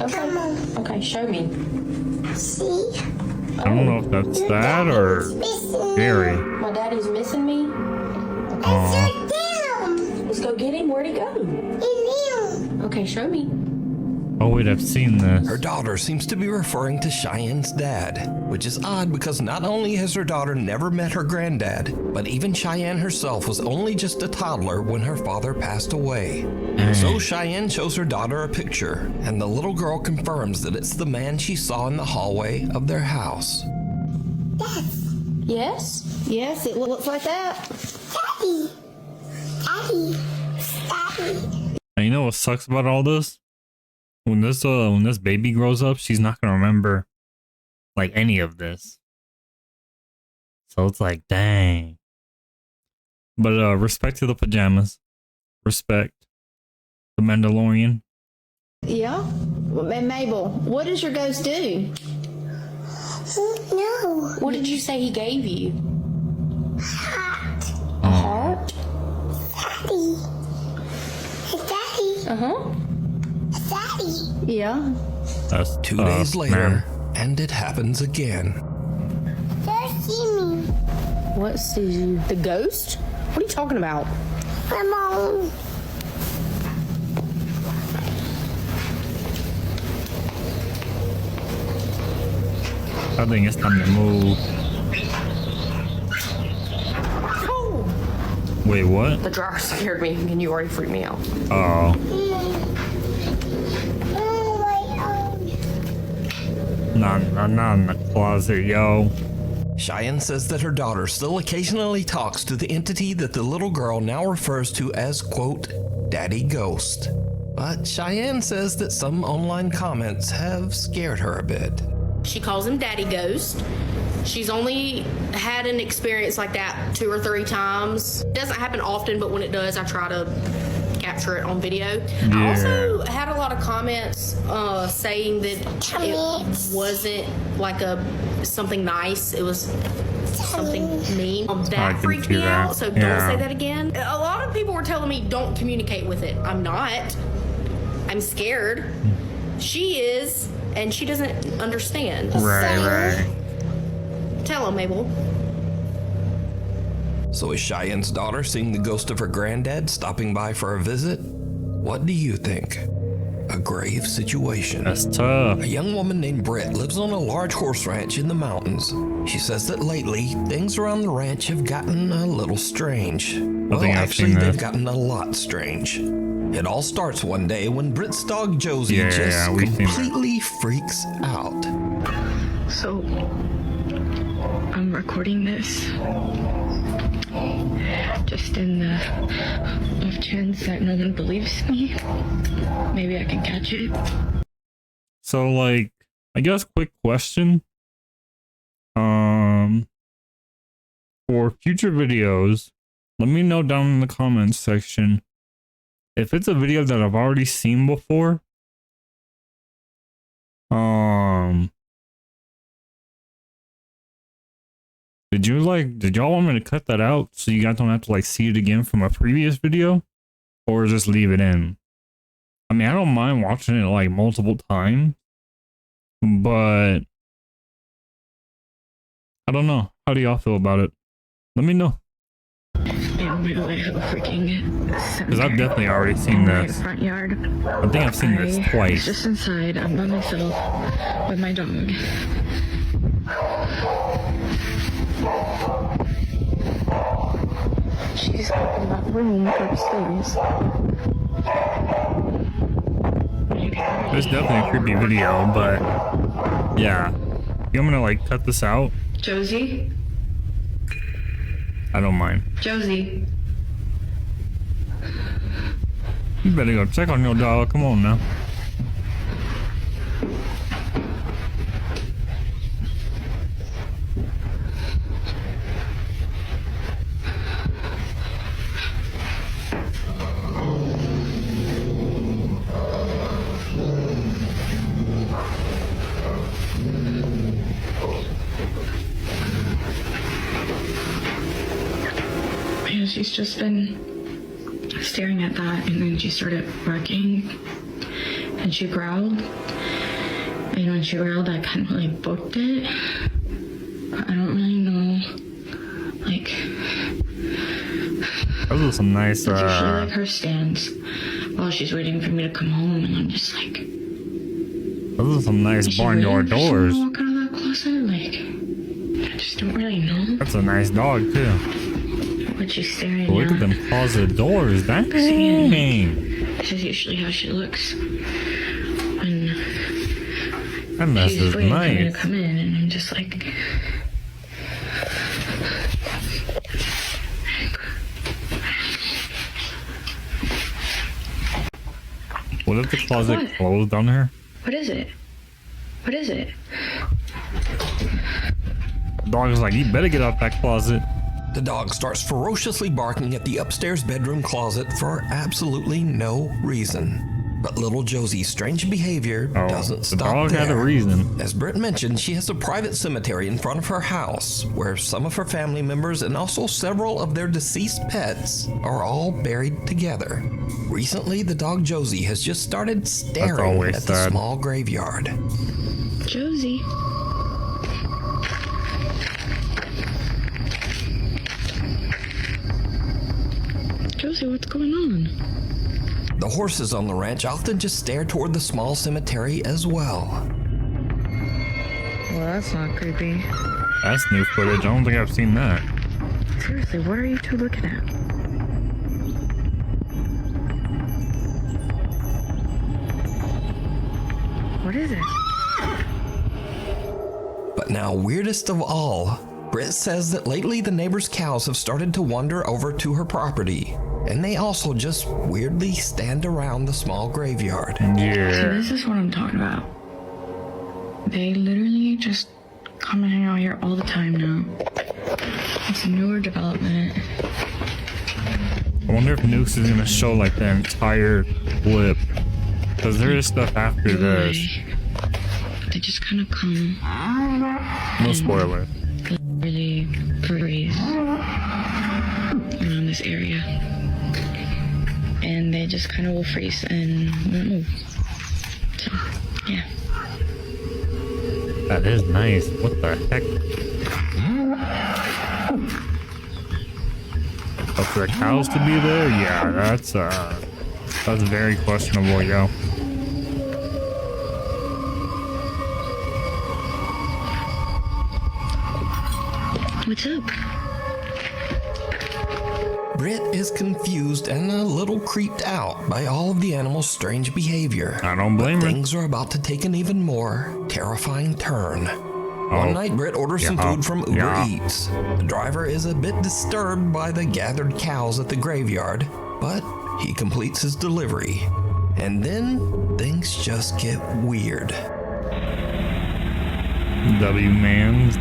Okay. Come on. Okay, show me. See? I don't know if that's sad or scary. My daddy's missing me. Aw. Let's go get him. Where'd he go? Okay, show me. Oh wait, I've seen this. Her daughter seems to be referring to Cheyenne's dad, which is odd because not only has her daughter never met her granddad, but even Cheyenne herself was only just a toddler when her father passed away. So Cheyenne shows her daughter a picture, and the little girl confirms that it's the man she saw in the hallway of their house. Yes? Yes, it looks like that. Daddy. Daddy. Daddy. And you know what sucks about all this? When this baby grows up, she's not gonna remember like any of this. So it's like, dang. But respect to the pajamas. Respect. The Mandalorian. Yeah? And Mabel, what does your ghost do? No. What did you say he gave you? Heart. A heart? Daddy. Daddy. Uh-huh. Daddy. Yeah. That's 2 days later, and it happens again. Just see me. What sees you? The ghost? What are you talking about? Come on. I think it's time to move. Oh! Wait, what? The dryer scared me, and you already freaked me out. Oh. Not in the closet, yo. Cheyenne says that her daughter still occasionally talks to the entity that the little girl now refers to as, quote, Daddy Ghost. But Cheyenne says that some online comments have scared her a bit. She calls him Daddy Ghost. She's only had an experience like that 2 or 3 times. It doesn't happen often, but when it does, I try to capture it on video. Yeah. I also had a lot of comments saying that it wasn't like something nice. It was something mean. That freaked me out, so don't say that again. A lot of people were telling me don't communicate with it. I'm not. I'm scared. She is, and she doesn't understand. Right. Tell him, Mabel. So is Cheyenne's daughter seeing the ghost of her granddad stopping by for a visit? What do you think? A grave situation. That's tough. A young woman named Britt lives on a large horse ranch in the mountains. She says that lately, things around the ranch have gotten a little strange. Well, actually, they've gotten a lot strange. It all starts one day when Britt's dog Josie just completely freaks out. So, I'm recording this just in the off chance that no one believes me. Maybe I can catch it. So, like, I guess quick question. For future videos, let me know down in the comments section if it's a video that I've already seen before. Did y'all want me to cut that out so you guys don't have to like see it again from a previous video, or just leave it in? I mean, I don't mind watching it like multiple times, but I don't know. How do y'all feel about it? Let me know. Because I've definitely already seen this. Front yard. I think I've seen this twice. Just inside. I'm by myself with my dog. She's up in that room upstairs. It's definitely a creepy video, but yeah. You want me to like cut this out? Josie? I don't mind. Josie? You better go check on your dog. Come on now. she's just been staring at that, and then she started barking, and she growled. And when she growled, I kind of like booked it. But I don't really know, like. Those are some nice. That's usually like her stance while she's waiting for me to come home, and I'm just like. Those are some nice barnyard doors. Walk out of that closet, like. I just don't really know. That's a nice dog too. What she's staring Look at them closet doors. Dang. This is usually how she looks when that mess she's is waiting for me to nice. come in, and I'm just like. What if the closet closed on her? What is it? What is it? The dog is like, you better get out that closet. The dog starts ferociously barking at the upstairs bedroom closet for absolutely no reason. But little Josie's strange behavior doesn't stop dog there. had a reason. As Britt mentioned, she has a private cemetery in front of her house where some of her family members and also several of their deceased pets are all buried together. Recently, the dog Josie has just started staring at the small graveyard. Josie. Josie, what's going on? The horses on the ranch often just stare toward the small cemetery as well. Well, that's not creepy. That's new footage. I don't think I've seen that. Seriously, what are you two looking at? What is it? But now, weirdest of all, Britt says that lately the neighbors' cows have started to wander over to her property, and they also just weirdly stand around the small graveyard. Yeah. So this is what I'm talking about. They literally just come and hang out here all the time now. It's a newer development. I wonder if Nukes is gonna show like the entire clip, because there is stuff after this. They just kind of come. No spoiler. Really breathe around this area, and they just kind of will freeze and won't move. So, yeah. That is nice. What the heck? But for the cows to be there, yeah, that's very questionable, yo. What's up? Britt is confused and a little creeped out by all of the animals' strange behavior. I don't blame her. Things are about to take an even more terrifying turn. One night, Britt orders some food from Uber Eats. The driver is a bit disturbed by the gathered cows at the graveyard, but he completes his delivery. And then things just get weird. W-mans.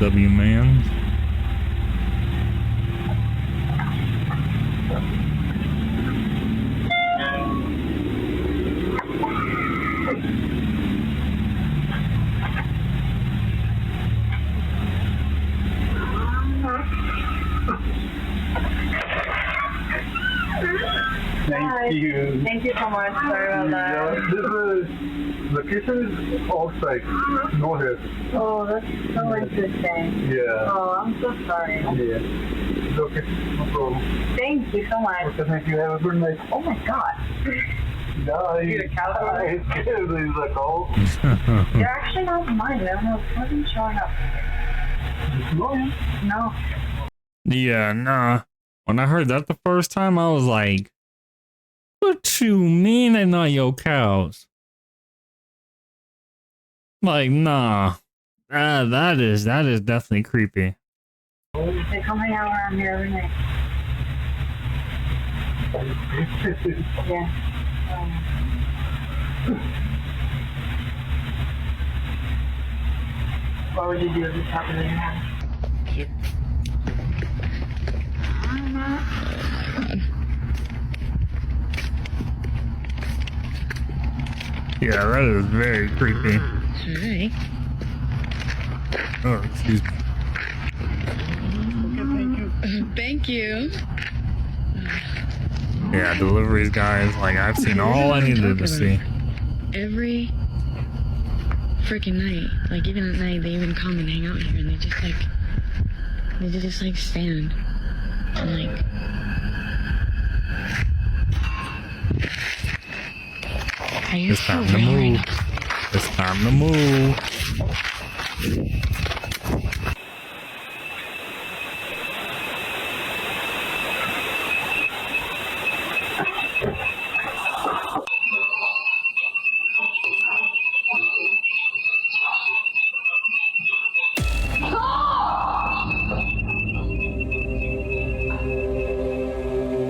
Thank you. Thank you so much. Sorry about that. The kitchen is outside, no here. Oh, that's so interesting. Yeah. Oh, I'm so sorry. Yeah. It's okay, no problem. Thank you so much. Okay, thank you. Have a good night. Oh my God. Nice. You're a cow. It's good. He's like, oh. You're actually not mine. I don't know. It wasn't showing up. No. Yeah, nah. When I heard that the first time, I was like, what you mean they're not your cows? Like, nah. That is definitely creepy. They come hang out around here every night. Yeah. What would you do if this happened in your house? Yeah, that is very creepy. Hi. Oh, excuse me. Thank you. Yeah, deliveries, guys. Like, I've seen all I needed to see. Every freaking night, like even at night, they even come and hang out here, and they just like stand and like. It's time to move. It's time to move.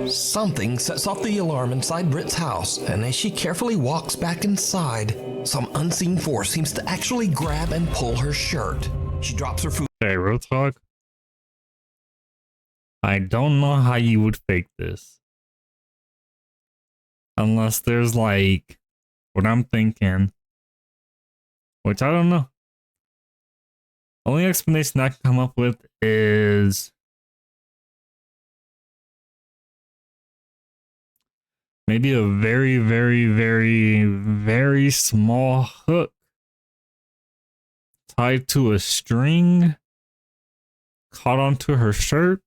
Something sets off the alarm inside Britt's house, and as she carefully walks back inside, some unseen force seems to actually grab and pull her shirt. She drops her food. Hey, real talk. I don't know how you would fake this. Unless there's like what I'm thinking, which I don't know. Only explanation I can come up with is maybe a very, very, very, very small hook tied to a string caught onto her shirt.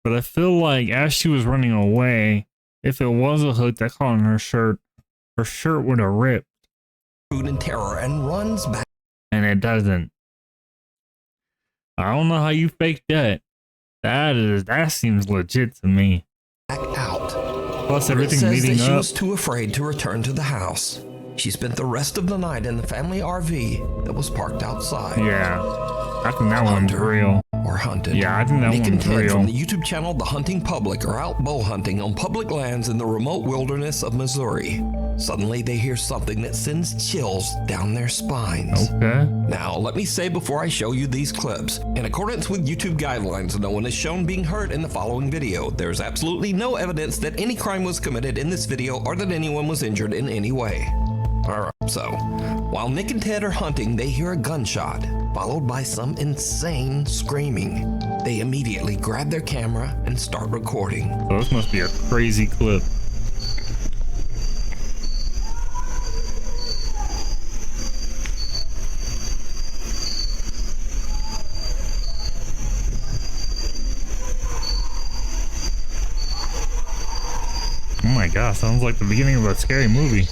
But I feel like as she was running away, if it was a hook that caught on her shirt would have ripped. Food in terror and runs back. And it doesn't. I don't know how you fake that. That seems legit to me. Back out. Plus everything says leading that she up. was too afraid to return to the house. She spent the rest of the night in the family RV that was parked outside. Yeah, I think that one's real. Or hunted. Yeah, I think that Nick and one's Ted real. from the YouTube channel The Hunting Public are out bow hunting on public lands in the remote wilderness of Missouri. Suddenly they hear something that sends chills down their spines. Okay. Now, let me say before I show you these clips, in accordance with YouTube guidelines, no one is shown being hurt in the following video. There's absolutely no evidence that any crime was committed in this video or that anyone was injured in any way. Alright, so, while Nick and Ted are hunting, they hear a gunshot, followed by some insane screaming. They immediately grab their camera and start recording. So this must be a crazy clip. Oh my gosh, sounds like the beginning of a scary movie.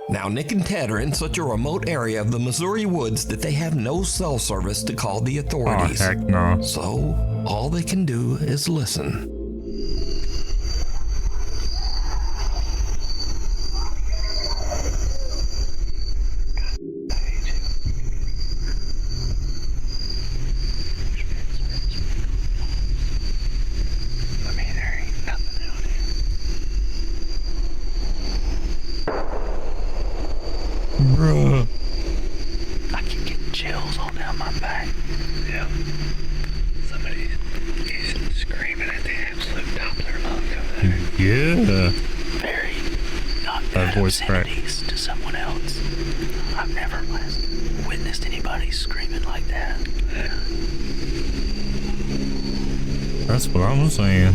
Now, Nick and Ted are in such a remote area of the Missouri woods that they have no cell service to call the authorities. Oh, heck no. So, all they can do is listen. Bruh. I keep getting chills all down my back. Yeah. Somebody's screaming at the absolute Doppler monk over there. Yeah. Very not That bad voice crack. obscenities to someone else. I've never witnessed anybody screaming like that. That's what I'm saying.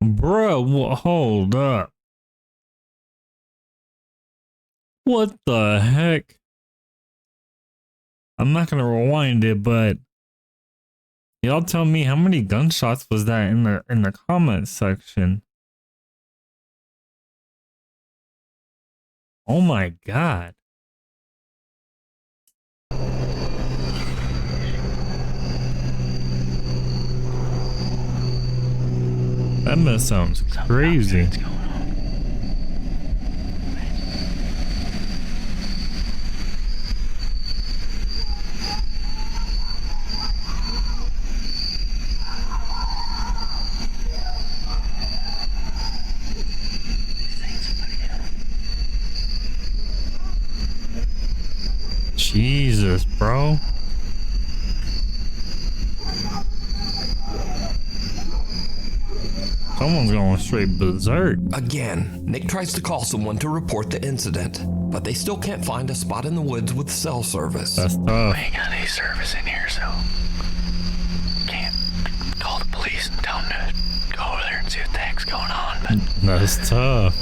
Bruh, hold up. What the heck? I'm not gonna rewind it, but y'all tell me how many gunshots was that in the comment section? Oh my god. That mess sounds crazy. Jesus, bro. Someone's going straight berserk. Again, Nick tries to call someone to report the incident, but they still can't find a spot in the woods with cell service. That's tough. We ain't got any service in here, so can't call the police and tell them to go over there and see what the heck's going on. But that's tough.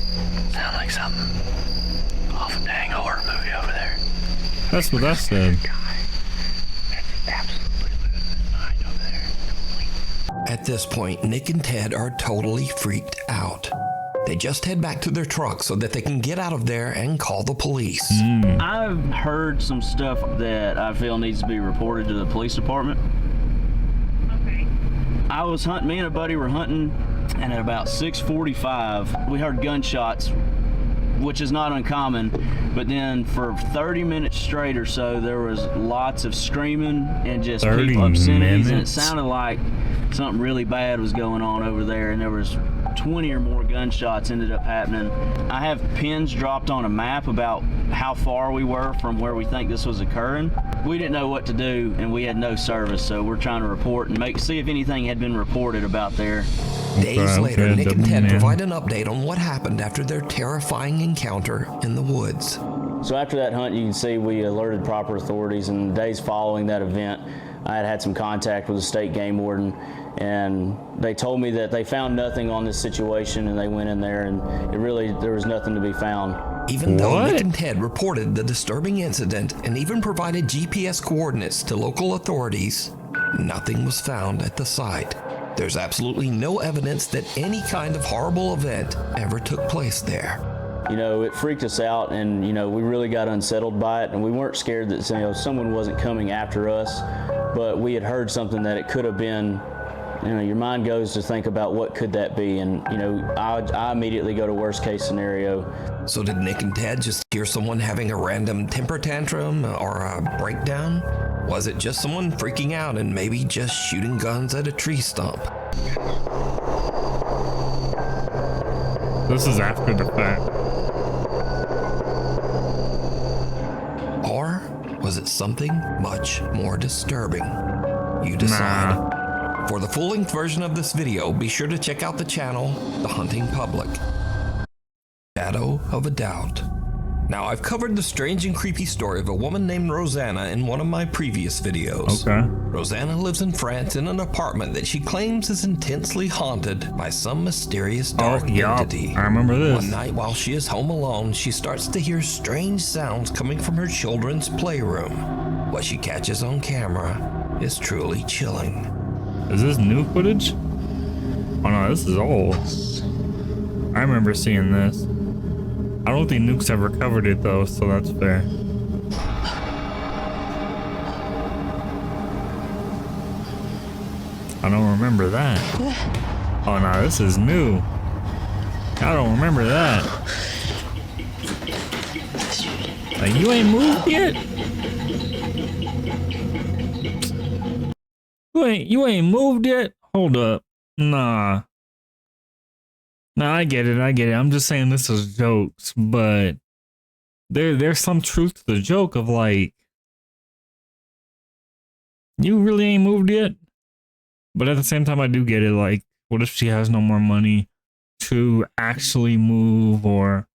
Sound like something off a dang horror movie over there. That's what I said. At this point, Nick and Ted are totally freaked out. They just head back to their truck so that they can get out of there and call the police. I've heard some stuff that I feel needs to be reported to the police department. Okay. I was hunting, me and a buddy were hunting, and at about 6:45, we heard gunshots, which is not uncommon, but then for 30 minutes straight or so, there was lots of screaming and just people obscenities, and it sounded like something really bad was going on over there, and there was 20 or more gunshots ended up happening. I have pins dropped on a map about how far we were from where we think this was occurring. We didn't know what to do, and we had no service, so we're trying to report and see if anything had been reported about there. Days later, Nick and Ted provide an update on what happened after their terrifying encounter in the woods. So after that hunt, you can see we alerted proper authorities, and the days following that event, I had some contact with the state game warden, and they told me that they found nothing on this situation, and they went in there, and there was nothing to be found. Even though Nick and Ted reported the disturbing incident and even provided GPS coordinates to local authorities, nothing was found at the site. There's absolutely no evidence that any kind of horrible event ever took place there. You know, it freaked us out, and, you know, we really got unsettled by it, and we weren't scared that, you know, someone wasn't coming after us, but we had heard something that it could have been. You know, your mind goes to think about what could that be, and, you know, I immediately go to worst case scenario. So did Nick and Ted just hear someone having a random temper tantrum or a breakdown? Was it just someone freaking out and maybe just shooting guns at a tree stump? This is after the fact. Or was it something much more disturbing? You decide. Nah. For the full-length version of this video, be sure to check out the channel, The Hunting Public. Shadow of a Doubt. Now, I've covered the strange and creepy story of a woman named Rosanna in one of my previous videos. Okay. Rosanna lives in France in an apartment that she claims is intensely haunted by some mysterious dark entity. I remember this. One night while she is home alone, she starts to hear strange sounds coming from her children's playroom. What she catches on camera is truly chilling. Is this new footage? Oh no, this is old. I remember seeing this. I don't think Nuke's ever covered it though, so that's fair. I don't remember that. Oh no, this is new. I don't remember that. Like, you ain't moved yet? You ain't moved yet? Hold up. Nah, I get it. I'm just saying this is jokes, but there's some truth to the joke of, like, you really ain't moved yet? But at the same time, I do get it. Like, what if she has no more money to actually move, or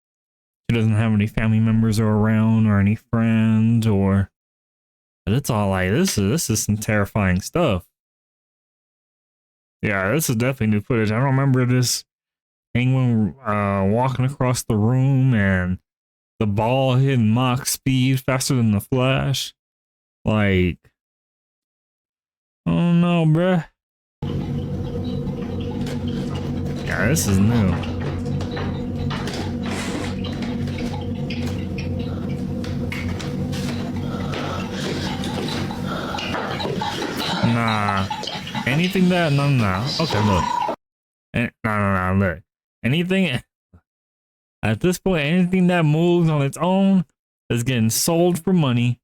she doesn't have any family members around or any friends, or... But it's all like, this is some terrifying stuff. Yeah, this is definitely new footage. I don't remember this penguin walking across the room and the ball hitting Mach speed faster than the Flash. Like, oh no, bruh. Yeah, this is new. Nah. Anything that... No. Okay, look. No, look. Anything... At this point, anything that moves on its own is getting sold for money.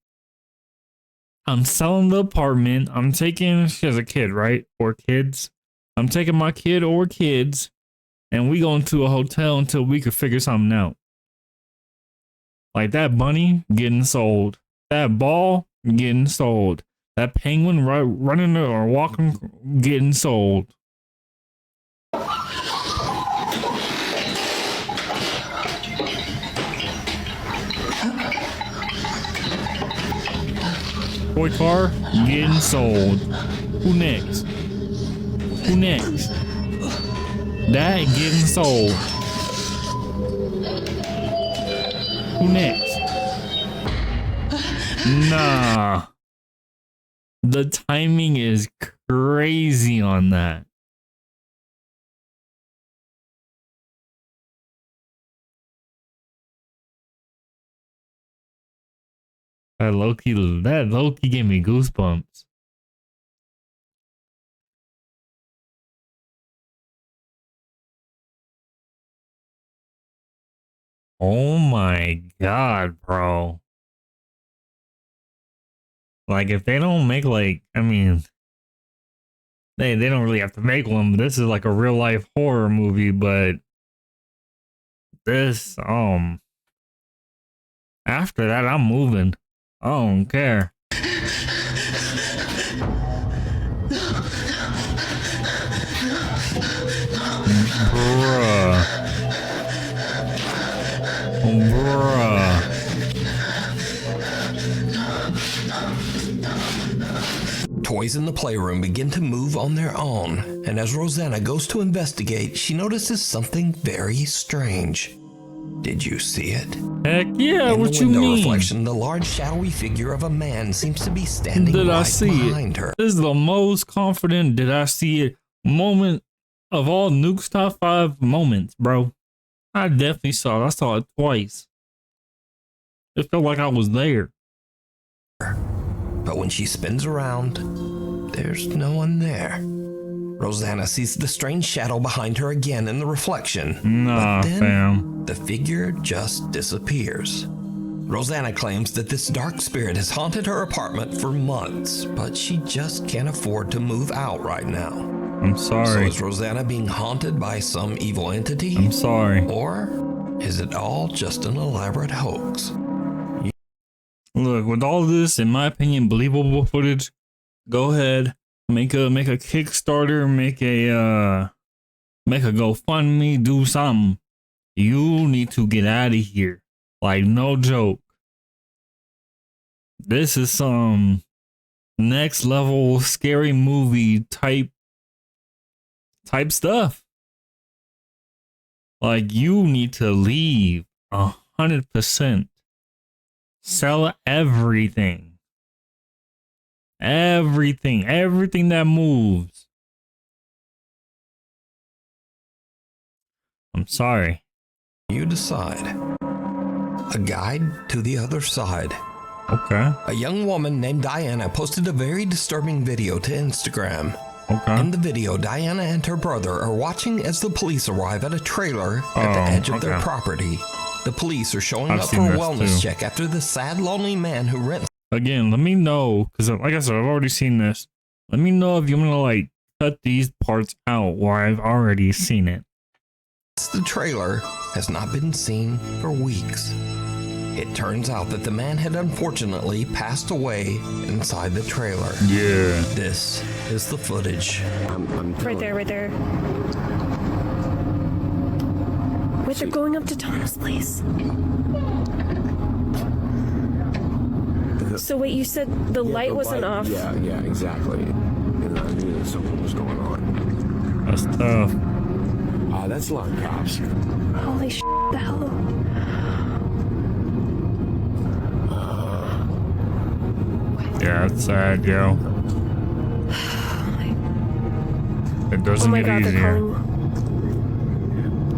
I'm selling the apartment. I'm taking... She has a kid, right? Or kids. I'm taking my kid or kids, and we going to a hotel until we could figure something out. Like, that bunny getting sold. That ball getting sold. That penguin running or walking, getting sold. toy car getting sold. Who next? Who next? That getting sold. Who next? Nah. The timing is crazy on that. That low-key gave me goosebumps. Oh my god, bro. Like, if they don't make, like, I mean, they don't really have to make one, but this is like a real life horror movie, but this, after that, I'm moving. I don't care. Bruh. Bruh. Toys in the playroom begin to move on their own, and as Rosanna goes to investigate, she notices something very strange. Did you see it? Heck yeah, in what the you window mean? reflection, the large shadowy figure of a man seems to be standing Did right I see behind it? her. This is the most confident did I see it moment of all Nuke's top 5 moments, bro. I definitely saw it. I saw it twice. It felt like I was there. But when she spins around, there's no one there. Rosanna sees the strange shadow behind her again in the reflection. Nah, but then fam. the figure just disappears. Rosanna claims that this dark spirit has haunted her apartment for months, but she just can't afford to move out right now. I'm sorry. So is Rosanna being haunted by some evil entity? I'm sorry. Or is it all just an elaborate hoax? Look, with all this, in my opinion, believable footage, go ahead, make a Kickstarter, make a GoFundMe, do something. You need to get out of here. Like, no joke. This is some next level scary movie type stuff. Like, you need to leave 100%. Sell everything. Everything that moves. I'm sorry. You decide. A guide to the other side. Okay. A young woman named Diana posted a very disturbing video to Instagram. Okay. In the video, Diana and her brother are watching as the police arrive at a trailer at the edge of their property. The police are showing up for a wellness check after the sad, lonely man who rents. Again, let me know, because like I said, I've already seen this. Let me know if you want to, like, cut these parts out where I've already seen it. The trailer has not been seen for weeks. It turns out that the man had unfortunately passed away inside the trailer. Yeah. This is the footage. Right there. Wait, they're going up to Tom's place. So wait, you said the light wasn't off? Yeah, exactly. And I knew that something was going on. That's tough. That's a lot of cops. Holy shit, the hell? Yeah, it's sad, yo. It doesn't get easier.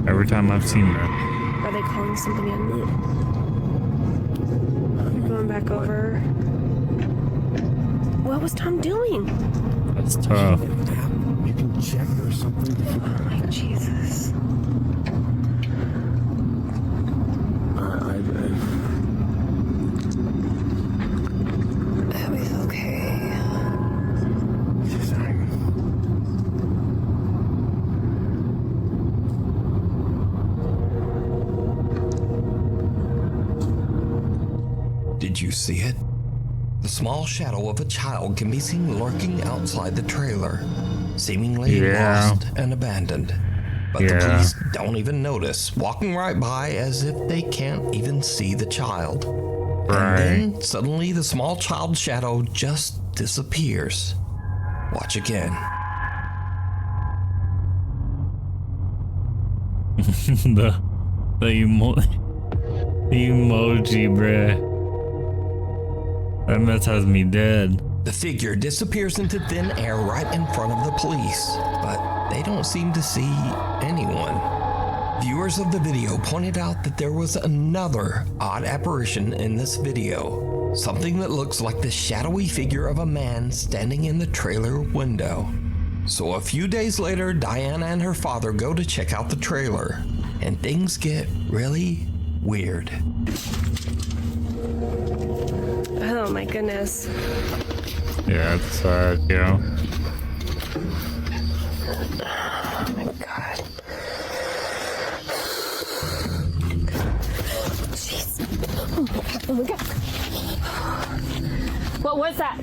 Every time I've seen that. Are they calling something in? You're going back over. What was Tom doing? That's tough. You can check or something. Oh my Jesus. It's okay. Did you see it? The small shadow of a child can be seen lurking outside the trailer, seemingly lost and abandoned. But the police don't even notice, walking right by as if they can't even see the child. Right. And then suddenly the small child shadow just disappears. Watch again. the emoji, bruh. That mess has me dead. The figure disappears into thin air right in front of the police, but they don't seem to see anyone. Viewers of the video pointed out that there was another odd apparition in this video. Something that looks like the shadowy figure of a man standing in the trailer window. So a few days later, Diana and her father go to check out the trailer, and things get really weird. Oh my goodness. Yeah, it's sad, yeah. Oh my god. Jeez. Oh my god. What was that?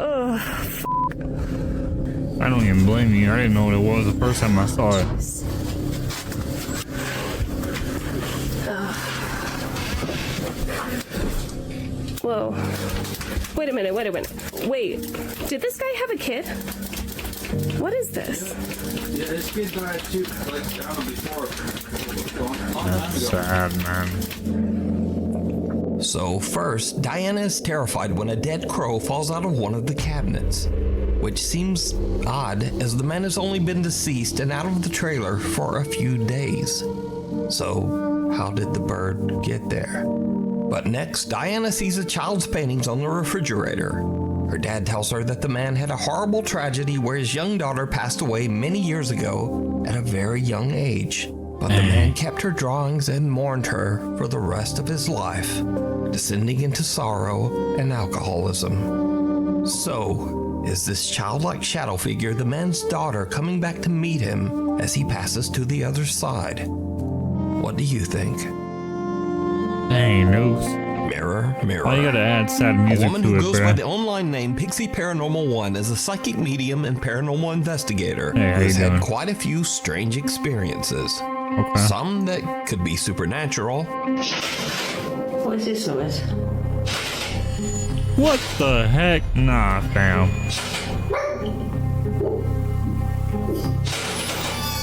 Oh, I don't even blame you. I didn't know what it was the first time I saw it. Whoa. Wait a minute. Wait, did this guy have a kid? What is this? Yeah, this kid died too, like, I don't know, before. That's sad, man. So first, Diana is terrified when a dead crow falls out of one of the cabinets, which seems odd as the man has only been deceased and out of the trailer for a few days. So how did the bird get there? But next, Diana sees a child's paintings on the refrigerator. Her dad tells her that the man had a horrible tragedy where his young daughter passed away many years ago at a very young age. But the man kept her drawings and mourned her for the rest of his life, descending into sorrow and alcoholism. So, is this childlike shadow figure the man's daughter coming back to meet him as he passes to the other side? What do you think? Dang, news. Mirror, mirror. Oh, you gotta add sad music a woman to who it, goes bro. by the online name Pixie Paranormal 1 is a psychic medium and paranormal investigator Hey, how who has you had doing? quite a few strange experiences. Okay. Some that could be supernatural. What is this, Lewis? What the heck? Nah, fam.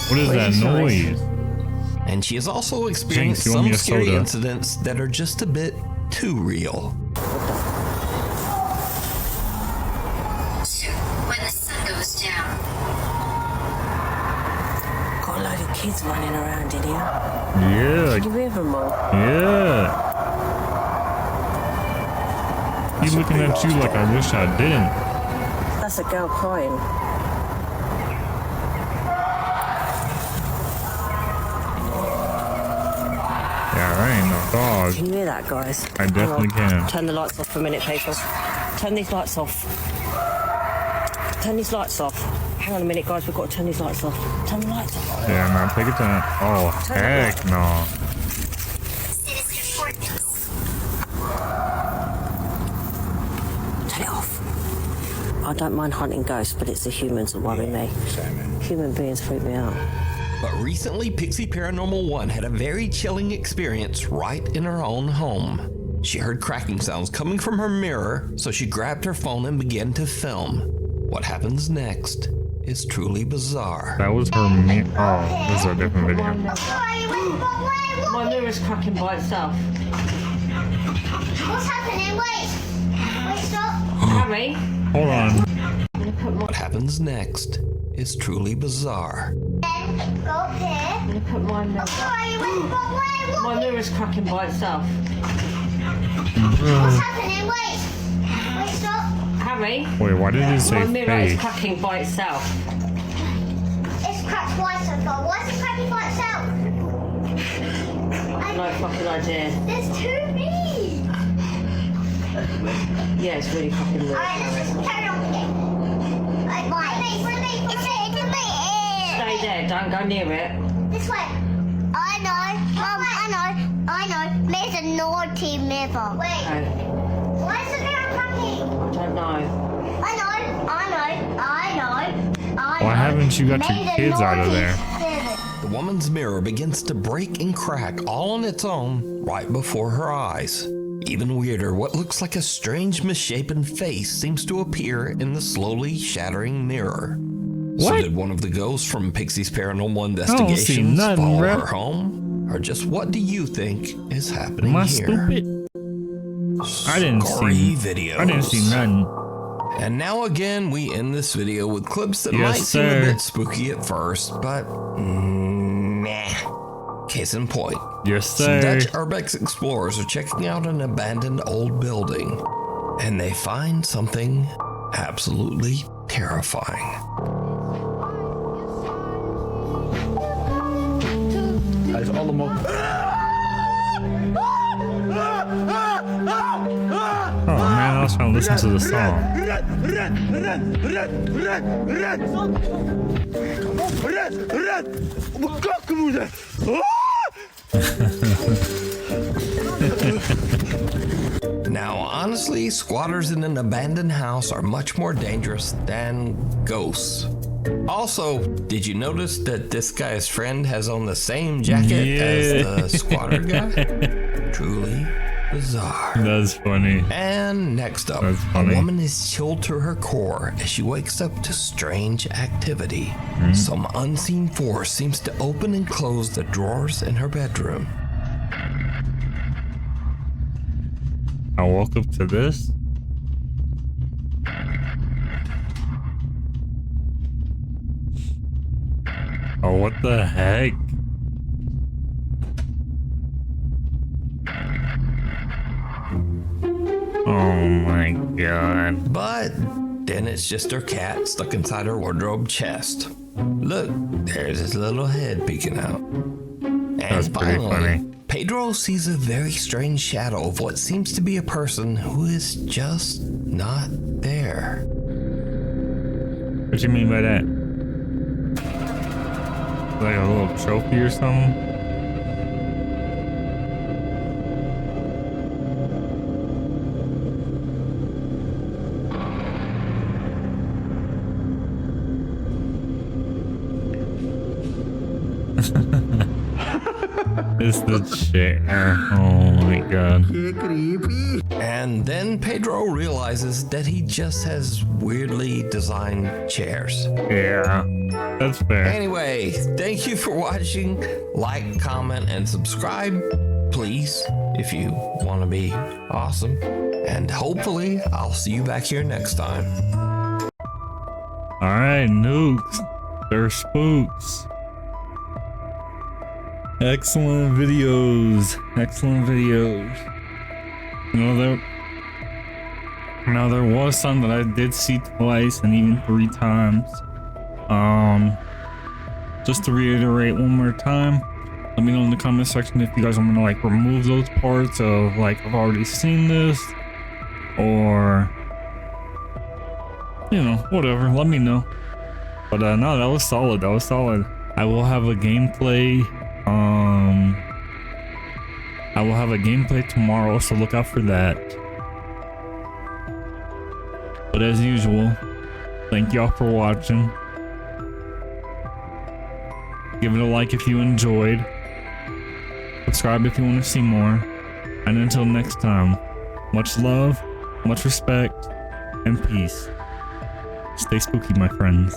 What is that noise? And she has also experienced Jinx, you owe me some a scary soda. incidents that are just a bit too real. When the sun goes down. Got a load of kids running around in here. Yeah. Did you hear them all? Yeah. He's looking at you like I wish I didn't. That's a girl crying. Yeah, that ain't no dog. Can you hear that, guys? I definitely can. Turn the lights off for a minute, people. Turn these lights off. Turn these lights off. Hang on a minute, guys. We've got to turn these lights off. Turn the lights off. Yeah, man, take it to. Oh, heck no. Turn it off. I don't mind hunting ghosts, but it's the humans that worry me. Human beings freak me out. But recently, Pixie Paranormal 1 had a very chilling experience right in her own home. She heard cracking sounds coming from her mirror, so she grabbed her phone and began to film. What happens next is truly bizarre. That was her oh, this is a different video. My mirror's cracking by itself. What's happening? Wait, stop. Harry? Hold on. What happens next is truly bizarre. Go up here. I'm gonna put my mirror. My mirror's cracking by itself. What's happening? Wait, stop. Harry? Wait, why did it say My mirror is fake? cracking by itself. It's cracked twice so far. Why is it cracking by itself? No fucking idea. There's too many. Yeah, it's really cracking by Alright, let's just carry on with it. Stay there, don't go near it. This way. I know. Mum, I know. There's a naughty mirror. Wait. No, Why is the mirror cracking? I don't know. I know. Why haven't you got your There's a kids out of naughty there? mirror. The woman's mirror begins to break and crack all on its own right before her eyes. Even weirder, what looks like a strange misshapen face seems to appear in the slowly shattering mirror. So What? did one of the ghosts from Pixie's Paranormal Investigations follow her home? Or just what do you think is happening Am I here? stupid? I didn't Gory see videos. I didn't see nothing. And now again, we end this video with clips that Yes, might seem a sir. bit spooky at first, but nah. Case in point. Yes, Some sir. Dutch urbex explorers are checking out an abandoned old building, and they find something absolutely terrifying. Hij is allemaal... Oh man, I was trying to listen to the song. Now, honestly, squatters in an abandoned house are much more dangerous than ghosts. Also, did you notice that this guy's friend has on the same jacket as the squatter guy? Truly bizarre. That's funny. And next up, That's a funny. woman is chilled to her core as she wakes up to strange activity. Some unseen force seems to open and close the drawers in her bedroom. I woke up to this. Oh, what the heck? Oh my god. But then it's just her cat stuck inside her wardrobe chest. Look, there's his little head peeking out. And That's pretty finally, funny. Pedro sees a very strange shadow of what seems to be a person who is just not there. What you mean by that? Like a little trophy or something? It's the chair. Oh my god. And then Pedro realizes that he just has weirdly designed chairs. Yeah, that's fair. Anyway, thank you for watching. Like, comment, and subscribe, please, if you want to be awesome. And hopefully, I'll see you back here next time. Alright, nukes. They're spooks. Excellent videos. Excellent videos. There was some that I did see twice and even 3 times. Just to reiterate one more time, let me know in the comment section if you guys want me to like remove those parts of like I've already seen this, or you know, whatever, let me know. But no, that was solid. That was solid. I will have a gameplay. I will have a gameplay tomorrow, so look out for that. But as usual, thank y'all for watching. Give it a like if you enjoyed. Subscribe if you want to see more. And until next time, much love, much respect, and peace. Stay spooky, my friends.